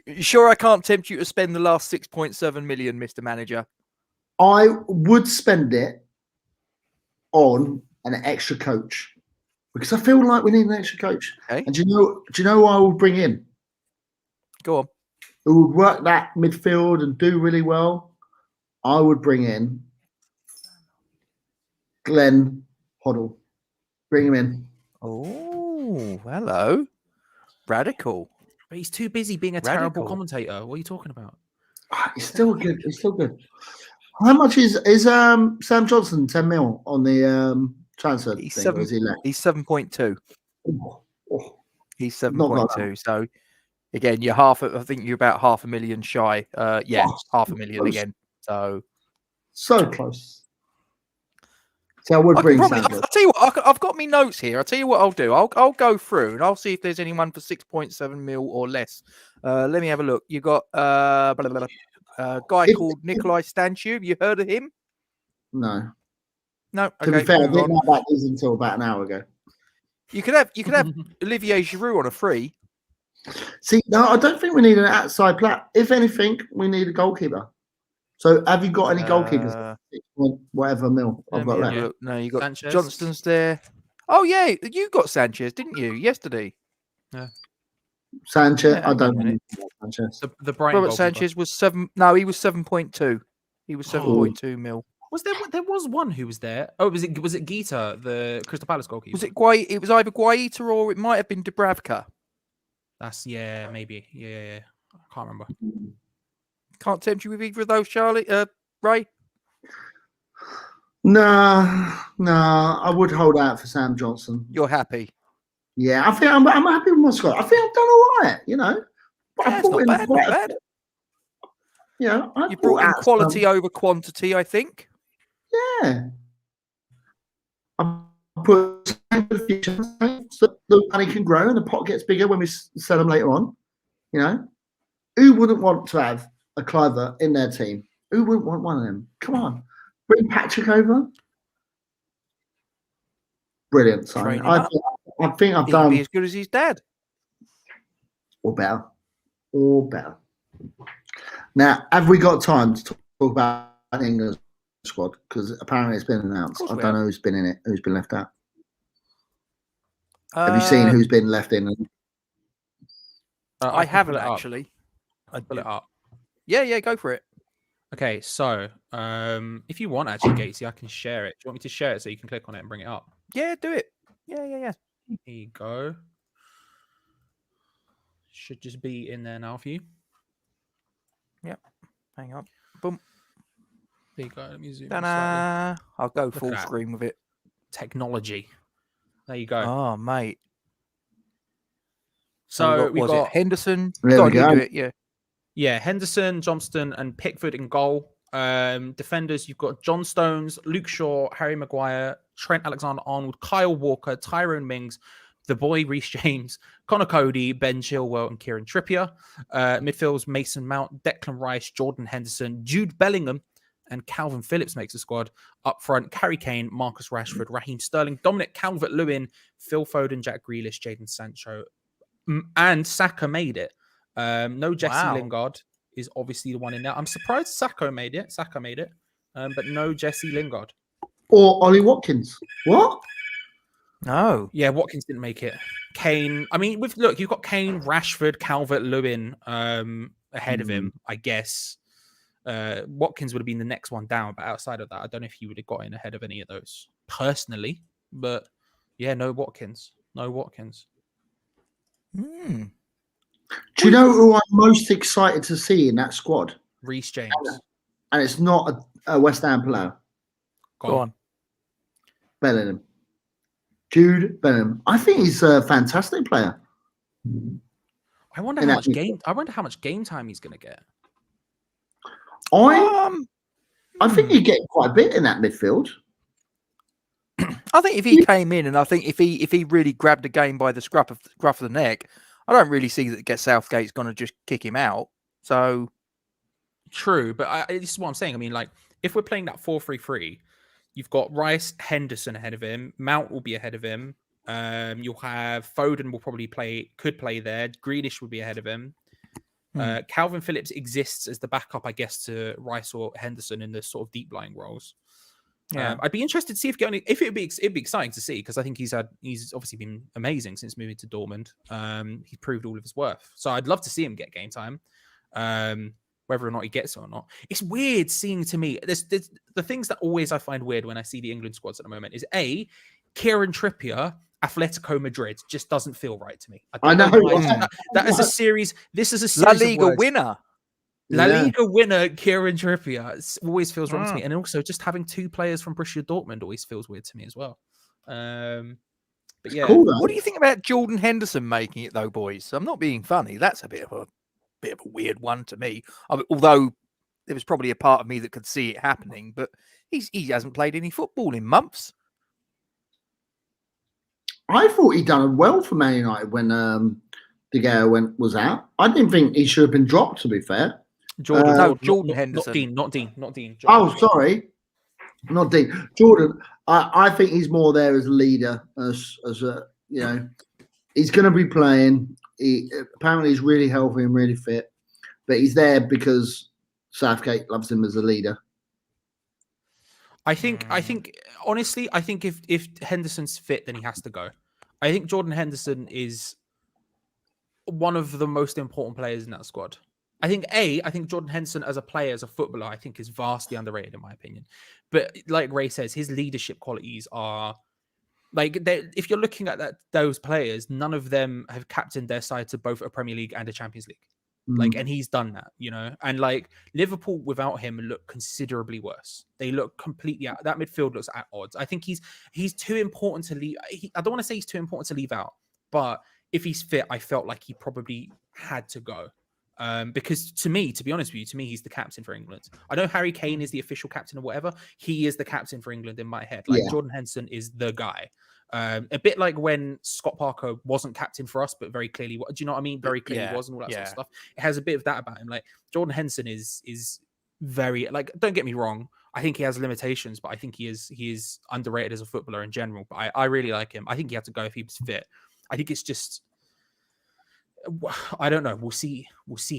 You sure I can't tempt you to spend the last 6.7 million, Mr. Manager?
I would spend it on an extra coach because I feel like we need an extra coach.
Okay.
And do you know who I would bring in?
Go on.
Who would work that midfield and do really well? I would bring in Glenn Hoddle. Bring him in.
Oh, hello. Radical.
But he's too busy being a terrible commentator. What are you talking about?
He's still good. He's still good. How much is Sam Johnson 10 mil on the transfer
He's
thing? Or is he left?
He's 7.2.
Oh,
He's
not bad.
7.2. So again, you're I think you're about $500,000 shy. Yeah, $500,000
close.
again.
So close. So I would bring Sam Johnson.
I'll tell you what, I've got me notes here. I'll tell you what I'll do. I'll go through and I'll see if there's anyone for 6.7 mil or less. Let me have a look. You got a guy called Nikolai Stanchu. Have you heard of him?
No.
No.
To be fair, I didn't know about these until about an hour ago.
You could have Olivier Giroud on a free.
See, no, I don't think we need an outside player. If anything, we need a goalkeeper. So have you got any goalkeepers? Whatever mil I've got left.
Look, no, you got
Sanchez.
Johnston's there. Oh yeah, you got Sanchez, didn't you? Yesterday.
Yeah.
Sanchez,
Yeah,
I don't
hang on a
know. Sanchez.
The Brighton
Robert
goalkeeper.
Sanchez was 7. No, he was 7.2. He was 7.2 mil.
Was there was one who was there? Oh, was it Gita, the Crystal Palace goalkeeper?
Was it Guai? It was either Guaita or it might have been Dubravka.
That's maybe. Yeah. I can't remember.
Can't tempt you with either of those, Charlie. Ray.
No, I would hold out for Sam Johnson.
You're happy.
Yeah, I think I'm happy with my squad. I think I've done all right, you know. But
Yeah, it's not bad.
You know,
You brought in quality over quantity, I think.
Yeah. I put for the future so the money can grow and the pot gets bigger when we sell them later on. You know, who wouldn't want to have a Cliver in their team? Who wouldn't want one of them? Come on, bring Patrick over. Brilliant, Simon. I think I've done
be as good as his dad,
or better. Now, have we got time to talk about England's squad? Because apparently it's been announced. I don't know who's been in it, who's been left out. Have you seen who's been left in?
I haven't actually.
I'd pull it up.
Yeah, go for it.
Okay, so if you want, actually, Gatesy, I can share it. Do you want me to share it so you can click on it and bring it up?
Yeah, do it. Yeah.
Here you go. Should just be in there now for you.
Yep. Hang on. Boom.
There you go. Let me zoom in
Ta-da. I'll go
Look
full
at that.
screen with it.
Technology. There you go.
Oh, mate.
So we've got
Henderson.
There we go.
You do it,
yeah, Henderson, Johnston, and Pickford in goal. Defenders, you've got John Stones, Luke Shaw, Harry Maguire, Trent Alexander-Arnold, Kyle Walker, Tyrone Mings, the boy Reece James, Connor Cody, Ben Chilwell, and Kieran Trippier. Midfields, Mason Mount, Declan Rice, Jordan Henderson, Jude Bellingham, and Calvin Phillips makes the squad. Up front, Harry Kane, Marcus Rashford, Raheem Sterling, Dominic Calvert-Lewin, Phil Foden, Jack Grealish, Jadon Sancho, and Saka made it. No Jesse Lingard is obviously the one in there. I'm surprised Saka made it, but no Jesse Lingard.
Or Ollie Watkins. What?
No.
Yeah, Watkins didn't make it. Kane, I mean, look, you've got Kane, Rashford, Calvert-Lewin ahead of him, I guess. Watkins would have been the next one down, but outside of that, I don't know if he would have got in ahead of any of those personally. But yeah, no Watkins.
Do you know who I'm most excited to see in that squad?
Reece James.
And it's not a West Ham player.
Go on.
Bellingham. Jude Bellingham. I think he's a fantastic player.
I wonder how much game time he's going to get.
I think you get quite a bit in that midfield.
I think if he came in, and I think if he really grabbed the game by the scruff of the neck, I don't really see that Southgate's going to just kick him out. So
true, but this is what I'm saying. I mean, like if we're playing that 4-3-3, you've got Rice, Henderson ahead of him. Mount will be ahead of him. You'll have Foden could play there. Grealish will be ahead of him. Calvin Phillips exists as the backup, I guess, to Rice or Henderson in the sort of deep lying roles.
Yeah.
I'd be interested to see if it'd be exciting to see, because I think he's obviously been amazing since moving to Dortmund. He's proved all of his worth, so I'd love to see him get game time. Whether or not he gets it or not, it's weird seeing, to me. There's the things that always I find weird when I see the England squads at the moment is Kieran Trippier, Atletico Madrid, just doesn't feel right to me.
I know.
That is a series. This is a
La
series
Liga
of words.
winner.
La Liga winner, Kieran Trippier. It always feels wrong to me. And also just having two players from Borussia Dortmund always feels weird to me as well. But yeah.
Cool,
what do you think about Jordan Henderson making it though, boys? I'm not being funny. That's a bit of a weird one to me. Although there was probably a part of me that could see it happening, but he hasn't played any football in months.
I thought he'd done well for Man United when De Gea was out. I didn't think he should have been dropped, to be fair.
Jordan Henderson.
Not Dean. Jordan.
Oh, sorry. Not Dean. Jordan, I think he's more there as a leader, as a, he's going to be playing. Apparently he's really healthy and really fit, but he's there because Southgate loves him as a leader.
I think honestly, if Henderson's fit, then he has to go. I think Jordan Henderson is one of the most important players in that squad. I think Jordan Henderson as a player, as a footballer, I think is vastly underrated in my opinion. But like Ray says, his leadership qualities are like, if you're looking at those players, none of them have captained their side to both a Premier League and a Champions League. Like, and he's done that, and like Liverpool without him look considerably worse. They look completely out. That midfield looks at odds. I think he's too important to leave. I don't want to say he's too important to leave out, but if he's fit, I felt like he probably had to go. Because to be honest with you, he's the captain for England. I know Harry Kane is the official captain or whatever. He is the captain for England in my head. Like Jordan Henderson is the guy. A bit like when Scott Parker wasn't captain for us, but very clearly, do you know what I mean? Very clearly was, and all that sort of stuff. It has a bit of that about him. Like Jordan Henderson is very, like, don't get me wrong. I think he has limitations, but I think he is underrated as a footballer in general. But I really like him. I think he had to go if he was fit. I think it's just, I don't know. We'll see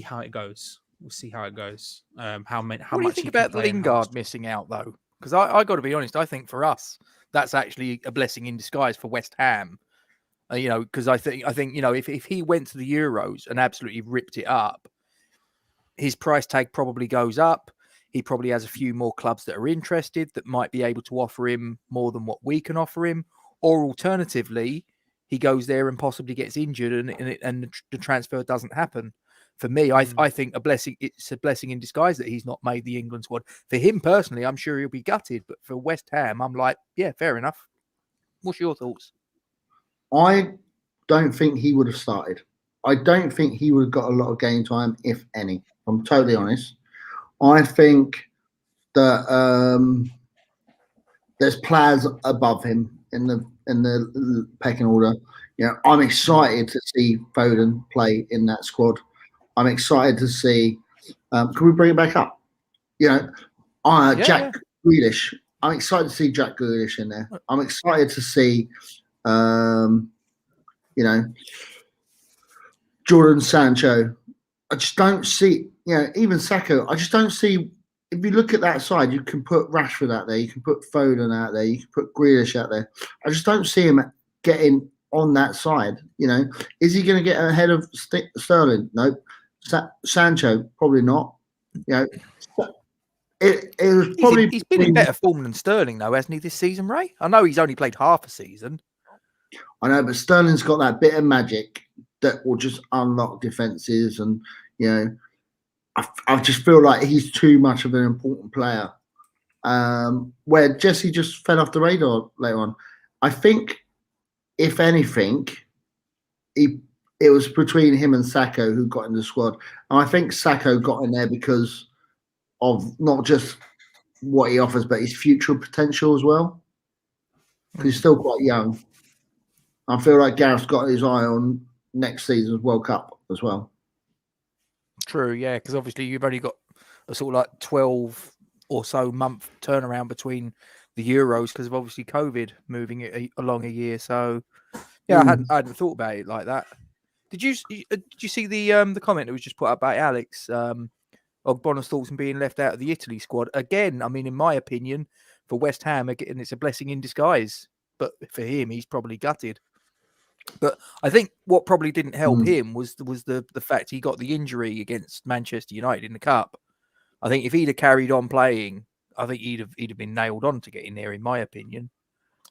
how it goes. What do you think about
Lingard missing out though? Because I got to be honest, I think for us that's actually a blessing in disguise for West Ham. Because I think if he went to the Euros and absolutely ripped it up, his price tag probably goes up. He probably has a few more clubs that are interested that might be able to offer him more than what we can offer him, or alternatively, he goes there and possibly gets injured and the transfer doesn't happen. For me, I think it's a blessing in disguise that he's not made the England squad. For him personally, I'm sure he'll be gutted. But for West Ham, I'm like, yeah, fair enough. What's your thoughts?
I don't think he would have started. I don't think he would have got a lot of game time, if any. I'm totally honest. I think that there's players above him in the pecking order. I'm excited to see Foden play in that squad. I'm excited to see. Can we bring it back up? Jack Grealish. I'm excited to see Jack Grealish in there. I'm excited to see, Jordan Sancho. I just don't see, even Sacco. I just don't see. If you look at that side, you can put Rashford out there, you can put Foden out there, you can put Grealish out there. I just don't see him getting on that side. Is he going to get ahead of Sterling? Nope. Sancho, probably not. It was probably
he's been in better form than Sterling though, hasn't he, this season, Ray? I know he's only played half a season.
I know, but Sterling's got that bit of magic that will just unlock defenses, and I just feel like he's too much of an important player. Where Jesse just fell off the radar later on. I think, if anything, it was between him and Sacco who got in the squad. And I think Sacco got in there because of not just what he offers, but his future potential as well. He's still quite young. I feel like Gareth's got his eye on next season's World Cup as well.
True, yeah, because obviously you've only got a sort of like 12 or so month turnaround between the Euros because of obviously COVID moving it along a year. So yeah, I hadn't thought about it like that. Did you see the comment that was just put up by Alex? Ogbona's thoughts on being left out of the Italy squad again. I mean, in my opinion, for West Ham, again, it's a blessing in disguise. But for him, he's probably gutted. But I think what probably didn't help him was the fact he got the injury against Manchester United in the cup. I think if he'd have carried on playing, I think he'd have been nailed on to get in there, in my opinion.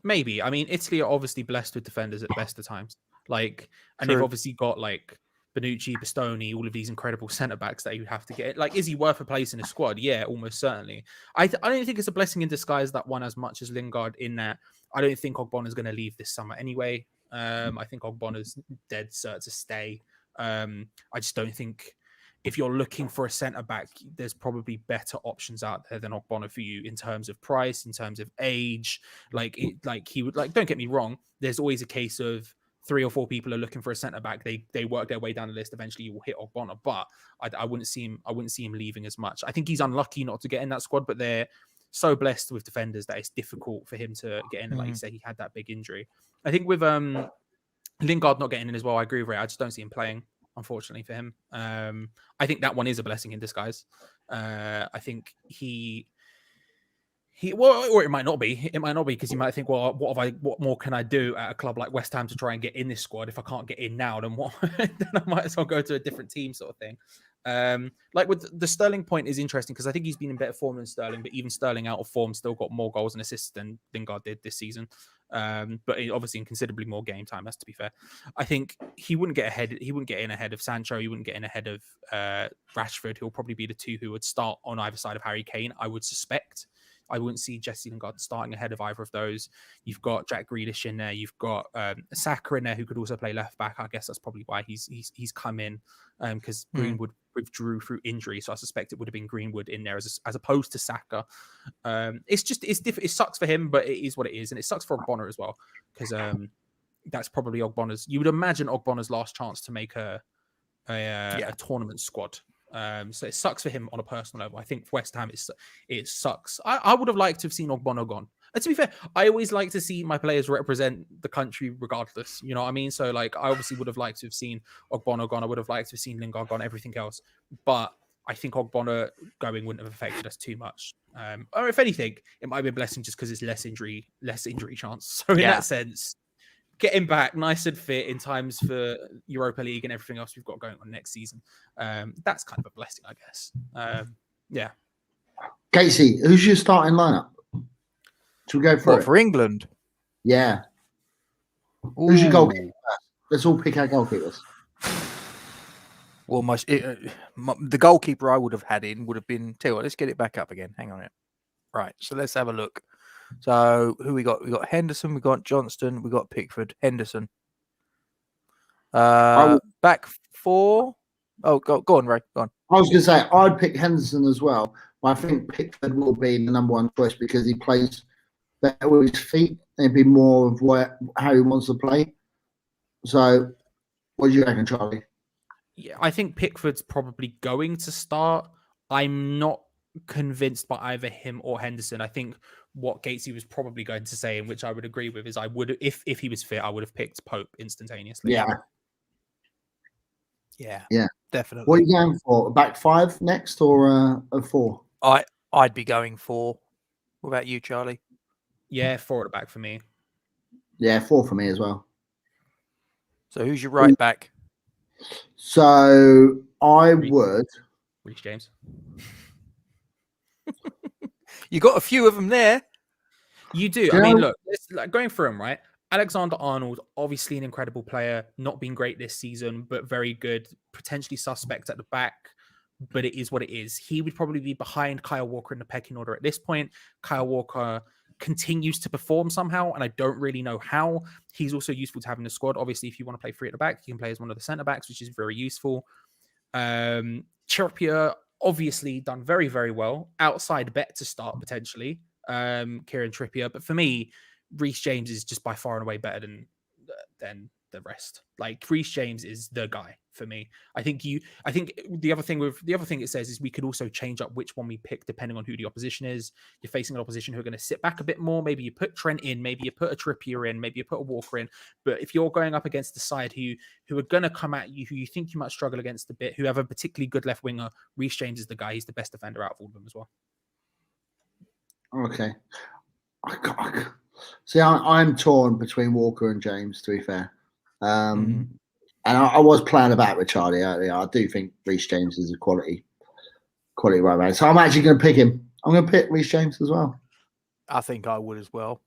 Maybe. I mean, Italy are obviously blessed with defenders at the best of times. Like, and
True.
they've obviously got like Bonucci, Bastoni, all of these incredible centre backs that you have to get. Like, is he worth a place in a squad? Yeah, almost certainly. I don't think it's a blessing in disguise, that one, as much as Lingard, in that I don't think Ogbona's going to leave this summer anyway. I think Ogbona's dead cert to stay. I just don't think, if you're looking for a centre back, there's probably better options out there than Ogbonna for you in terms of price, in terms of age. Like he would, like, don't get me wrong, there's always a case of 3 or 4 people are looking for a centre back. They work their way down the list. Eventually, you will hit Ogbonna, but I wouldn't see him leaving as much. I think he's unlucky not to get in that squad, but they're so blessed with defenders that it's difficult for him to get in. And like you say, he had that big injury. I think with Lingard not getting in as well, I agree with Ray. I just don't see him playing, unfortunately, for him. I think that one is a blessing in disguise. I think or it might not be. It might not be, because you might think, well, what more can I do at a club like West Ham to try and get in this squad? If I can't get in now, then what? Then I might as well go to a different team, sort of thing. Like with the Sterling point is interesting, because I think he's been in better form than Sterling, but even Sterling out of form still got more goals and assists than Lingard did this season. But obviously in considerably more game time, that's to be fair. I think he wouldn't get ahead. He wouldn't get in ahead of Sancho. He wouldn't get in ahead of Rashford, who'll probably be the two who would start on either side of Harry Kane, I would suspect. I wouldn't see Jesse Lingard starting ahead of either of those. You've got Jack Grealish in there. You've got Saka in there, who could also play left back. I guess that's probably why he's come in, because Greenwood withdrew through injury. So I suspect it would have been Greenwood in there as opposed to Saka. It's different. It sucks for him, but it is what it is, and it sucks for Ogbonna as well, because that's probably Ogbonna's. You would imagine Ogbonna's last chance to make a tournament squad. So it sucks for him on a personal level. I think for West Ham, it sucks. I would have liked to have seen Ogbonna gone. And to be fair, I always like to see my players represent the country regardless. You know what I mean? So like, I obviously would have liked to have seen Ogbonna gone. I would have liked to have seen Lingard gone, everything else. But I think Ogbonna going wouldn't have affected us too much. Or if anything, it might be a blessing just because it's less injury chance. So in that sense, getting back nice and fit in times for Europa League and everything else we've got going on next season, that's kind of a blessing, I guess. Yeah.
Gatesy, who's your starting lineup? Should we go for it?
For England?
Yeah. Who's your goalkeeper? Let's all pick our goalkeepers.
Well, the goalkeeper I would have had in would have been... Tell you what, let's get it back up again. Hang on it. Right, so let's have a look. So who we got? We got Henderson, we got Johnston, we got Pickford, Henderson. Back 4. Oh, go on, Ray. Go on.
I was going to say I'd pick Henderson as well, but I think Pickford will be the number one choice because he plays better with his feet. It'd be more of how he wants to play. So, what do you reckon, Charlie?
Yeah, I think Pickford's probably going to start. I'm not convinced by either him or Henderson. I think what Gatesy was probably going to say, and which I would agree with, is I would, if he was fit, I would have picked Pope instantaneously.
Yeah, definitely.
What are you going for? A back 5 next, or a 4?
I'd be going 4. What about you, Charlie?
Yeah, 4 at the back for me.
Yeah, 4 for me as well.
So who's your right back?
So I would.
Reece James.
You got a few of them there.
You do. I mean, look, going through them, right? Alexander-Arnold, obviously an incredible player, not been great this season, but very good, potentially suspect at the back, but it is what it is. He would probably be behind Kyle Walker in the pecking order at this point. Kyle Walker continues to perform somehow, and I don't really know how. He's also useful to have in the squad. Obviously, if you want to play 3 at the back, you can play as one of the centre-backs, which is very useful. Trippier, obviously done very, very well. Outside bet to start, potentially. Kieran Trippier. But for me, Reece James is just by far and away better than the rest. Like Reece James is the guy for me. I think the other thing it says is we could also change up which one we pick depending on who the opposition is. You're facing an opposition who are going to sit back a bit more. Maybe you put Trent in, maybe you put a Trippier in, maybe you put a Walker in. But if you're going up against the side who are going to come at you, who you think you might struggle against a bit, who have a particularly good left winger, Reece James is the guy. He's the best defender out of all of them as well.
Okay. See, I'm torn between Walker and James, to be fair. And I was playing about with Charlie earlier. I do think Reece James is a quality right man. So I'm actually going to pick him. I'm going to pick Reece James as well.
I think I would as well.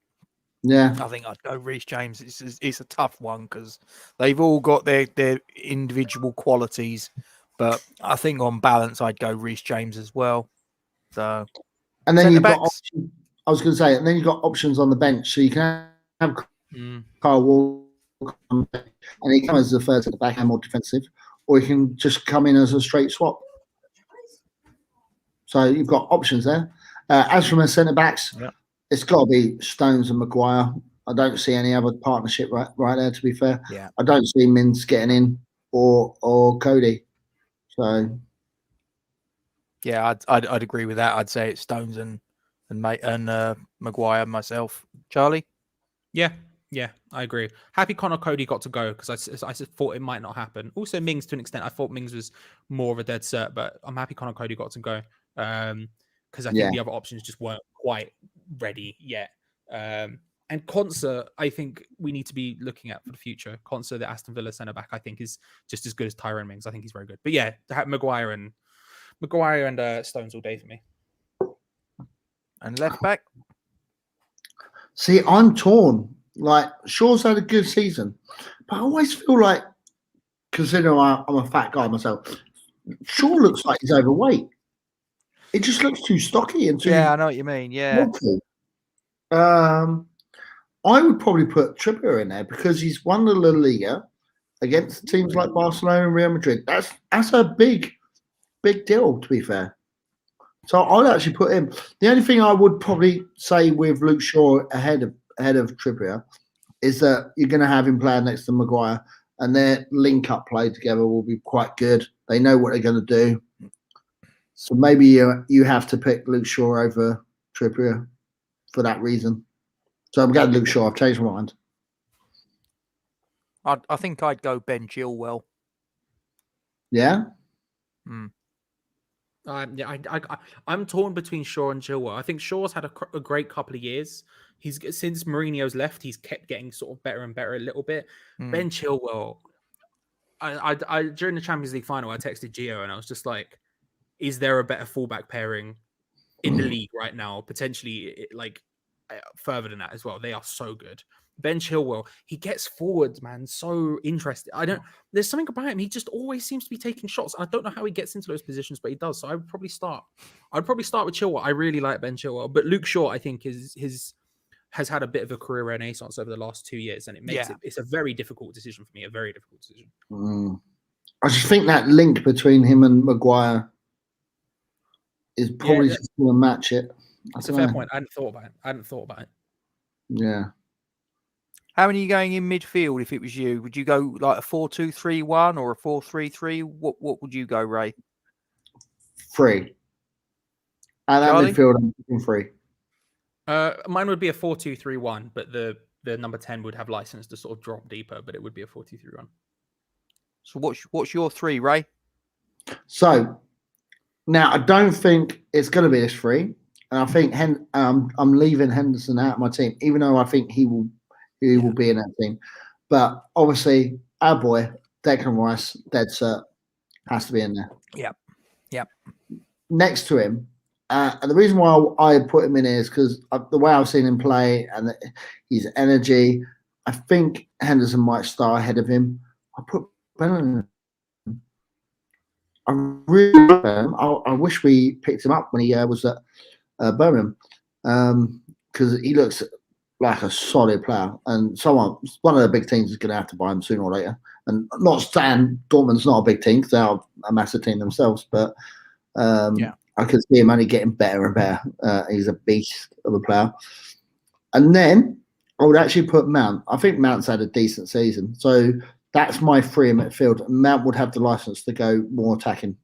Yeah.
I think I'd go Reece James. It's a tough one because they've all got their individual qualities. But I think on balance, I'd go Reece James as well. So,
and then you've got options. I was going to say, and then you've got options on the bench. So you can have Kyle Walker on the bench, and he comes as a third at the back and more defensive, or he can just come in as a straight swap. So you've got options there. As from a centre backs, it's got to be Stones and Maguire. I don't see any other partnership right there. To be fair, I don't see Mins getting in or Cody. So
yeah, I'd agree with that. I'd say it's Stones and Maguire myself. Charlie?
Yeah, I agree. Happy Connor Cody got to go because I thought it might not happen. Also Mings to an extent. I thought Mings was more of a dead cert, but I'm happy Connor Cody got to go because I think the other options just weren't quite ready yet. And Konsa, I think we need to be looking at for the future. Konsa, the Aston Villa centre back, I think is just as good as Tyrone Mings. I think he's very good. But yeah, Maguire and Stones all day for me.
And left back?
See, I'm torn. Like, Shaw's had a good season, but I always feel like, considering I'm a fat guy myself, Shaw looks like he's overweight. It just looks too stocky and too.
Yeah, I know what you mean. Yeah.
Bulky. I would probably put Trippier in there because he's won the La Liga against teams like Barcelona and Real Madrid. That's a big deal, to be fair. So I'd actually put him. The only thing I would probably say with Luke Shaw ahead of Trippier is that you're going to have him playing next to Maguire, and their link-up play together will be quite good. They know what they're going to do. So maybe you have to pick Luke Shaw over Trippier for that reason. So I'm going Luke Shaw. I've changed my mind.
I think I'd go Ben Chilwell.
Yeah?
I'm torn between Shaw and Chilwell. I think Shaw's had a great couple of years. Since Mourinho's left, he's kept getting sort of better and better a little bit. Ben Chilwell, I during the Champions League final, I texted Gio and I was just like, is there a better fullback pairing in the league right now? Potentially, further than that as well. They are so good. Ben Chilwell, he gets forward, man. So interesting. There's something about him. He just always seems to be taking shots. I don't know how he gets into those positions, but he does. So I'd probably start with Chilwell. I really like Ben Chilwell, but Luke Shaw, I think, has had a bit of a career renaissance over the last 2 years, and it makes it's a very difficult decision for me. A very difficult decision.
I just think that link between him and Maguire is probably just going to match it.
That's a fair point. I hadn't thought about it.
Yeah.
How many are you going in midfield if it was you? Would you go like a 4-2-3-1 or a 4-3-3? What would you go, Ray?
3. And that midfield, I'm thinking 3.
Mine would be a 4-2-3-1, but the number 10 would have license to sort of drop deeper, but it would be a 4-2-3-1.
So what's your 3, Ray?
So now I don't think it's going to be this 3, and I think I'm leaving Henderson out of my team, even though I think he will be in that team. But obviously, our boy Declan Rice, dead cert, has to be in there.
Yep.
Next to him. And the reason why I put him in here is because the way I've seen him play and his energy, I think Henderson might start ahead of him. I put Bellingham. I really like him. I wish we picked him up when he was at Boreham because he looks like a solid player. And one of the big teams is going to have to buy him sooner or later. And not saying Dortmund's not a big team because they're a massive team themselves, but I could see him only getting better and better. He's a beast of a player. And then I would actually put Mount. I think Mount's had a decent season. So that's my 3 in midfield. Mount would have the license to go more attacking.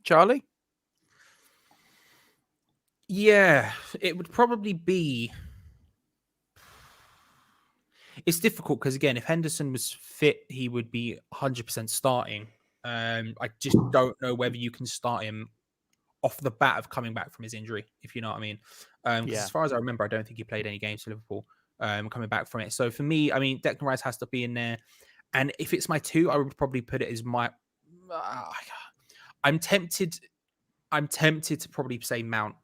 Charlie?
Yeah, it would probably be. It's difficult because, again, if Henderson was fit, he would be 100% starting. I just don't know whether you can start him off the bat of coming back from his injury, if you know what I mean.
Yeah.
As far as I remember, I don't think he played any games for Liverpool coming back from it. So for me, I mean, Declan Rice has to be in there. And if it's my 2, I would probably put it as my. I'm tempted to probably say Mount.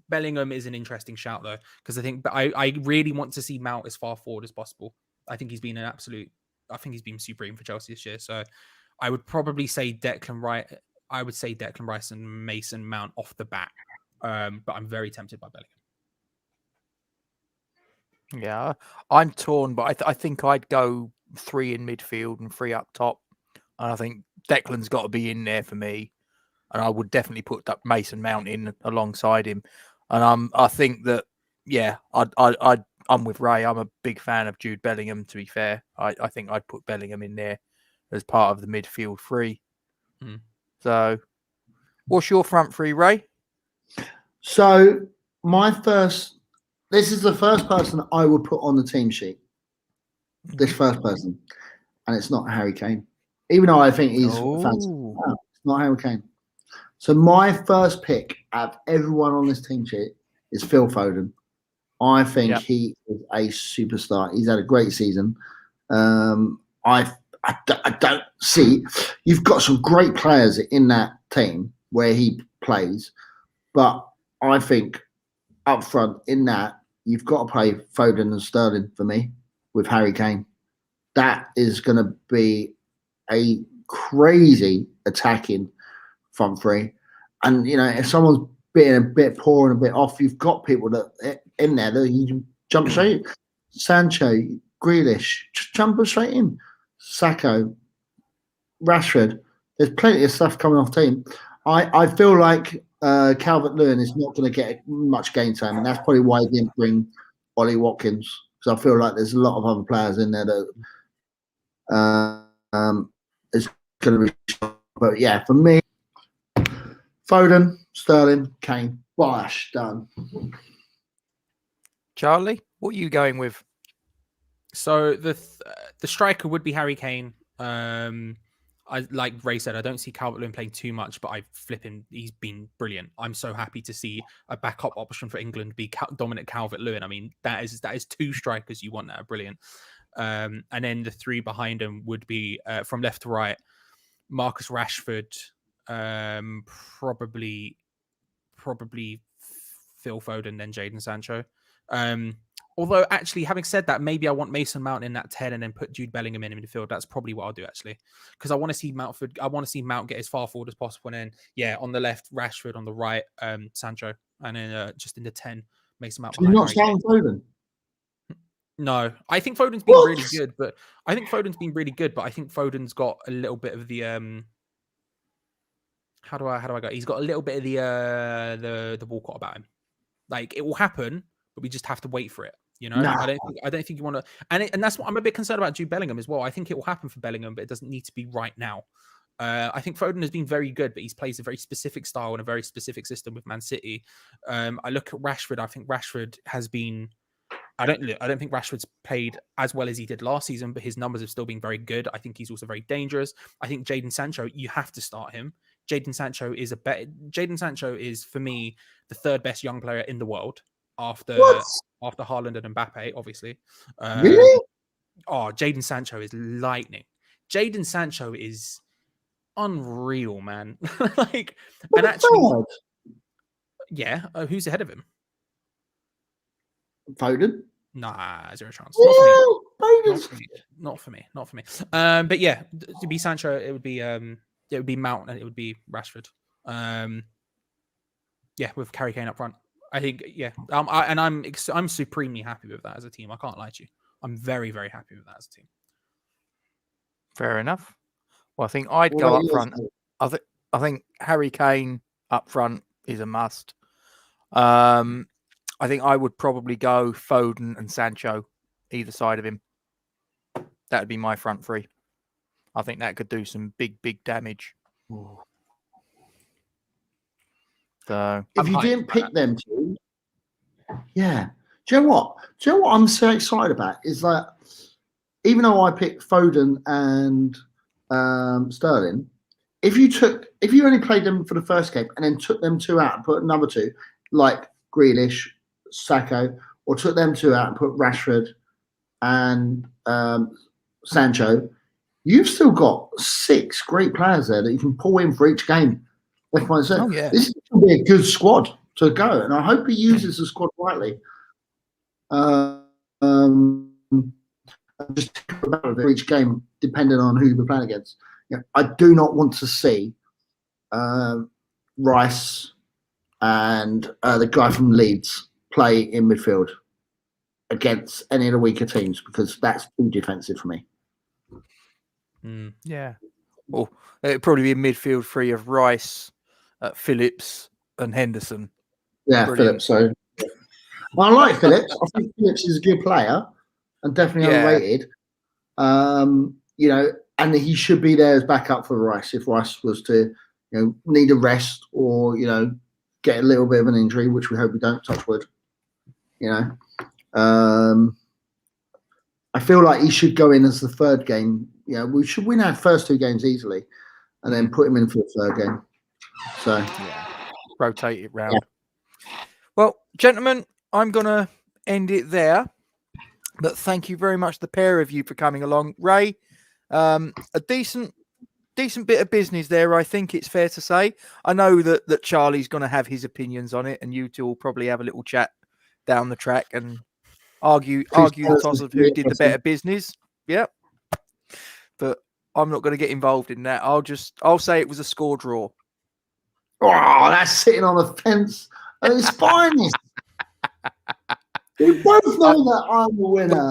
Bellingham is an interesting shout though, because I really want to see Mount as far forward as possible. I think he's been supreme for Chelsea this year. So I would probably say Declan Rice. I would say Declan Rice and Mason Mount off the bat. But I'm very tempted by Bellingham.
Yeah, I'm torn, but I think I'd go 3 in midfield and 3 up top. And I think Declan's got to be in there for me. And I would definitely put that Mason Mount in alongside him. And I think that, yeah, I'm with Ray. I'm a big fan of Jude Bellingham, to be fair. I think I'd put Bellingham in there as part of the midfield 3. So what's your front 3, Ray?
So this is the first person I would put on the team sheet. This first person. And it's not Harry Kane. Even though I think he's fantastic. No, it's not Harry Kane. So my first pick out of everyone on this team sheet is Phil Foden. I think he is a superstar. He's had a great season. I don't see. You've got some great players in that team where he plays, but I think up front in that you've got to play Foden and Sterling for me with Harry Kane. That is going to be a crazy attacking front 3. And, you know, if someone's being a bit poor and a bit off, you've got people that in there that you can jump straight. Sancho, Grealish, jump straight in. Sacco, Rashford. There's plenty of stuff coming off team. I feel like Calvert-Lewin is not going to get much game time, and that's probably why he didn't bring Ollie Watkins, because I feel like there's a lot of other players in there that is going to be. But yeah, for me, Foden, Sterling, Kane, Bosh, done.
Charlie, what are you going with?
So the striker would be Harry Kane. I like Ray said, I don't see Calvert-Lewin playing too much, but he's been brilliant. I'm so happy to see a backup option for England be Dominic Calvert-Lewin. I mean, that is 2 strikers you want that are brilliant. And then the 3 behind him would be from left to right, Marcus Rashford, probably Phil Foden, then Jadon Sancho. Although, actually, having said that, maybe I want Mason Mount in that 10 and then put Jude Bellingham in midfield. That's probably what I'll do, actually, because I want to see Mount get as far forward as possible. And then, on the left, Rashford, on the right, Sancho, and then just in the 10, Mason Mount.
You're not starting Foden?
No, I think Foden's been really good, but I think Foden's got a little bit of the how do I go? He's got a little bit of the Walcott about him. Like, it will happen, but we just have to wait for it. You know, no. I don't think you want to, and that's what I'm a bit concerned about Jude Bellingham as well. I think it will happen for Bellingham, but it doesn't need to be right now. I think Foden has been very good, but he's plays a very specific style and a very specific system with Man City. I look at Rashford. I think Rashford has been. I don't think Rashford's played as well as he did last season, but his numbers have still been very good. I think he's also very dangerous. I think Jadon Sancho, you have to start him. Jadon Sancho is for me the 3rd best young player in the world after Haaland and Mbappe, obviously.
Really?
Oh, Jadon Sancho is lightning. Jadon Sancho is unreal, man. Like, and actually, yeah. Who's ahead of him?
Foden?
Nah, 0 chance. Not for me. But yeah, to be Sancho, it would be Mount and it would be Rashford. With Harry Kane up front. I think, I'm supremely happy with that as a team. I can't lie to you. I'm very, very happy with that as a team.
Fair enough. Well, I think I'd go up front. I think Harry Kane up front is a must. I think I would probably go Foden and Sancho, either side of him. That would be my front three. I think that could do some big damage. So
if you didn't pick them two, yeah. Do you know what? Do you know what I'm so excited about? Is that even though I picked Foden and Sterling, if you only played them for the first game and then took them two out and put another two, like Grealish, Sacco, or took them two out and put Rashford and Sancho, you've still got 6 great players there that you can pull in for each game.
Oh, yeah.
This is going to be a good squad to go, and I hope he uses the squad rightly. Just think about it for each game, depending on who we're playing against. I do not want to see Rice and the guy from Leeds play in midfield against any of the weaker teams, because that's too defensive for me.
Yeah. Well, it'd probably be a midfield three of Rice, Phillips, and Henderson.
Yeah,
Brilliant.
Phillips. So I like Phillips. I think Phillips is a good player and definitely underrated. And he should be there as backup for Rice if Rice was to, need a rest or, get a little bit of an injury, which we hope we don't, touch wood. I feel like he should go in as the third game. We should win our first 2 games easily and then put him in for the third game. So
rotate it round. Yeah. Well, gentlemen, I'm going to end it there. But thank you very much, the pair of you, for coming along. Ray, a decent bit of business there, I think it's fair to say. I know that Charlie's going to have his opinions on it, and you two will probably have a little chat down the track and argue the toss of who did the better business. Yep. But I'm not going to get involved in that. I'll say it was a score draw.
Oh, that's sitting on the fence. It's fine. We both know that I'm the winner.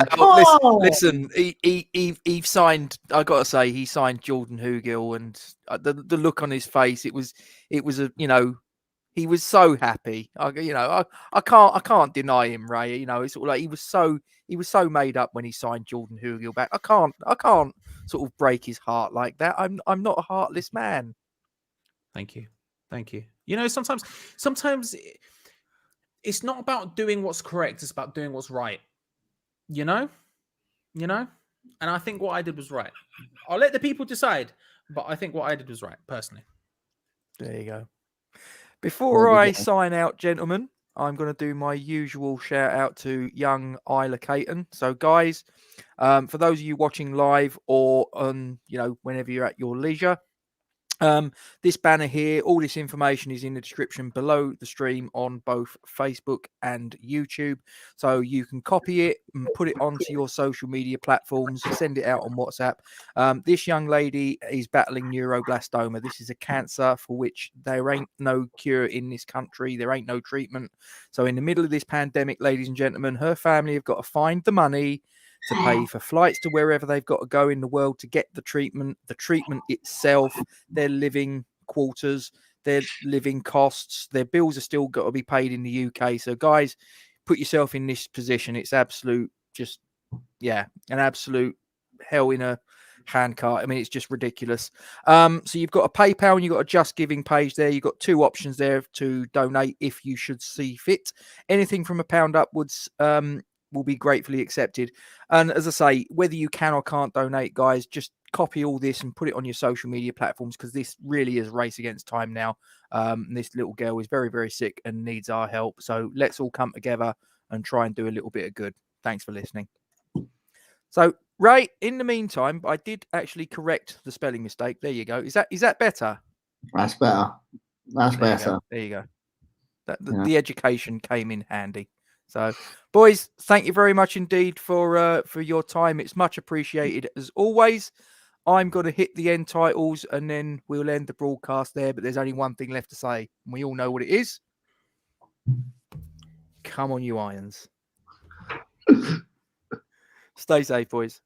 Listen, he signed. I got to say, he signed Jordan Hugill, and the look on his face, it was he was so happy. I can't deny him, Ray. It's sort of like he was so made up when he signed Jordan Hugill back. I can't sort of break his heart like that. I'm not a heartless man.
Thank you. Sometimes it's not about doing what's correct. It's about doing what's right. And I think what I did was right. I'll let the people decide, but I think what I did was right, personally.
There you go. Before I sign out, gentlemen, I'm going to do my usual shout out to young Isla Caton. So, guys, for those of you watching live or on, whenever you're at your leisure, this banner here, all this information is in the description below the stream on both Facebook and YouTube. So you can copy it and put it onto your social media platforms, send it out on WhatsApp. This young lady is battling neuroblastoma. This is a cancer for which there ain't no cure in this country. There ain't no treatment. So in the middle of this pandemic, ladies and gentlemen, her family have got to find the money to pay for flights to wherever they've got to go in the world to get the treatment itself, their living quarters, their living costs, their bills are still got to be paid in the UK. So guys, put yourself in this position. It's absolute, an absolute hell in a handcart. I mean, it's just ridiculous. So you've got a PayPal and you've got a Just Giving page there. You've got 2 options there to donate if you should see fit. Anything from £1 upwards, will be gratefully accepted. And as I say, whether you can or can't donate, guys, just copy all this and put it on your social media platforms, because this really is a race against time now. This little girl is very, very sick and needs our help. So let's all come together and try and do a little bit of good. Thanks for listening. So, Ray, in the meantime, I did actually correct the spelling mistake. There you go. Is that better?
That's better.
There you go. The education came in handy. So, boys, thank you very much indeed for your time. It's much appreciated as always. I'm going to hit the end titles and then we'll end the broadcast there. But there's only one thing left to say, and we all know what it is. Come on, you Irons. Stay safe, boys.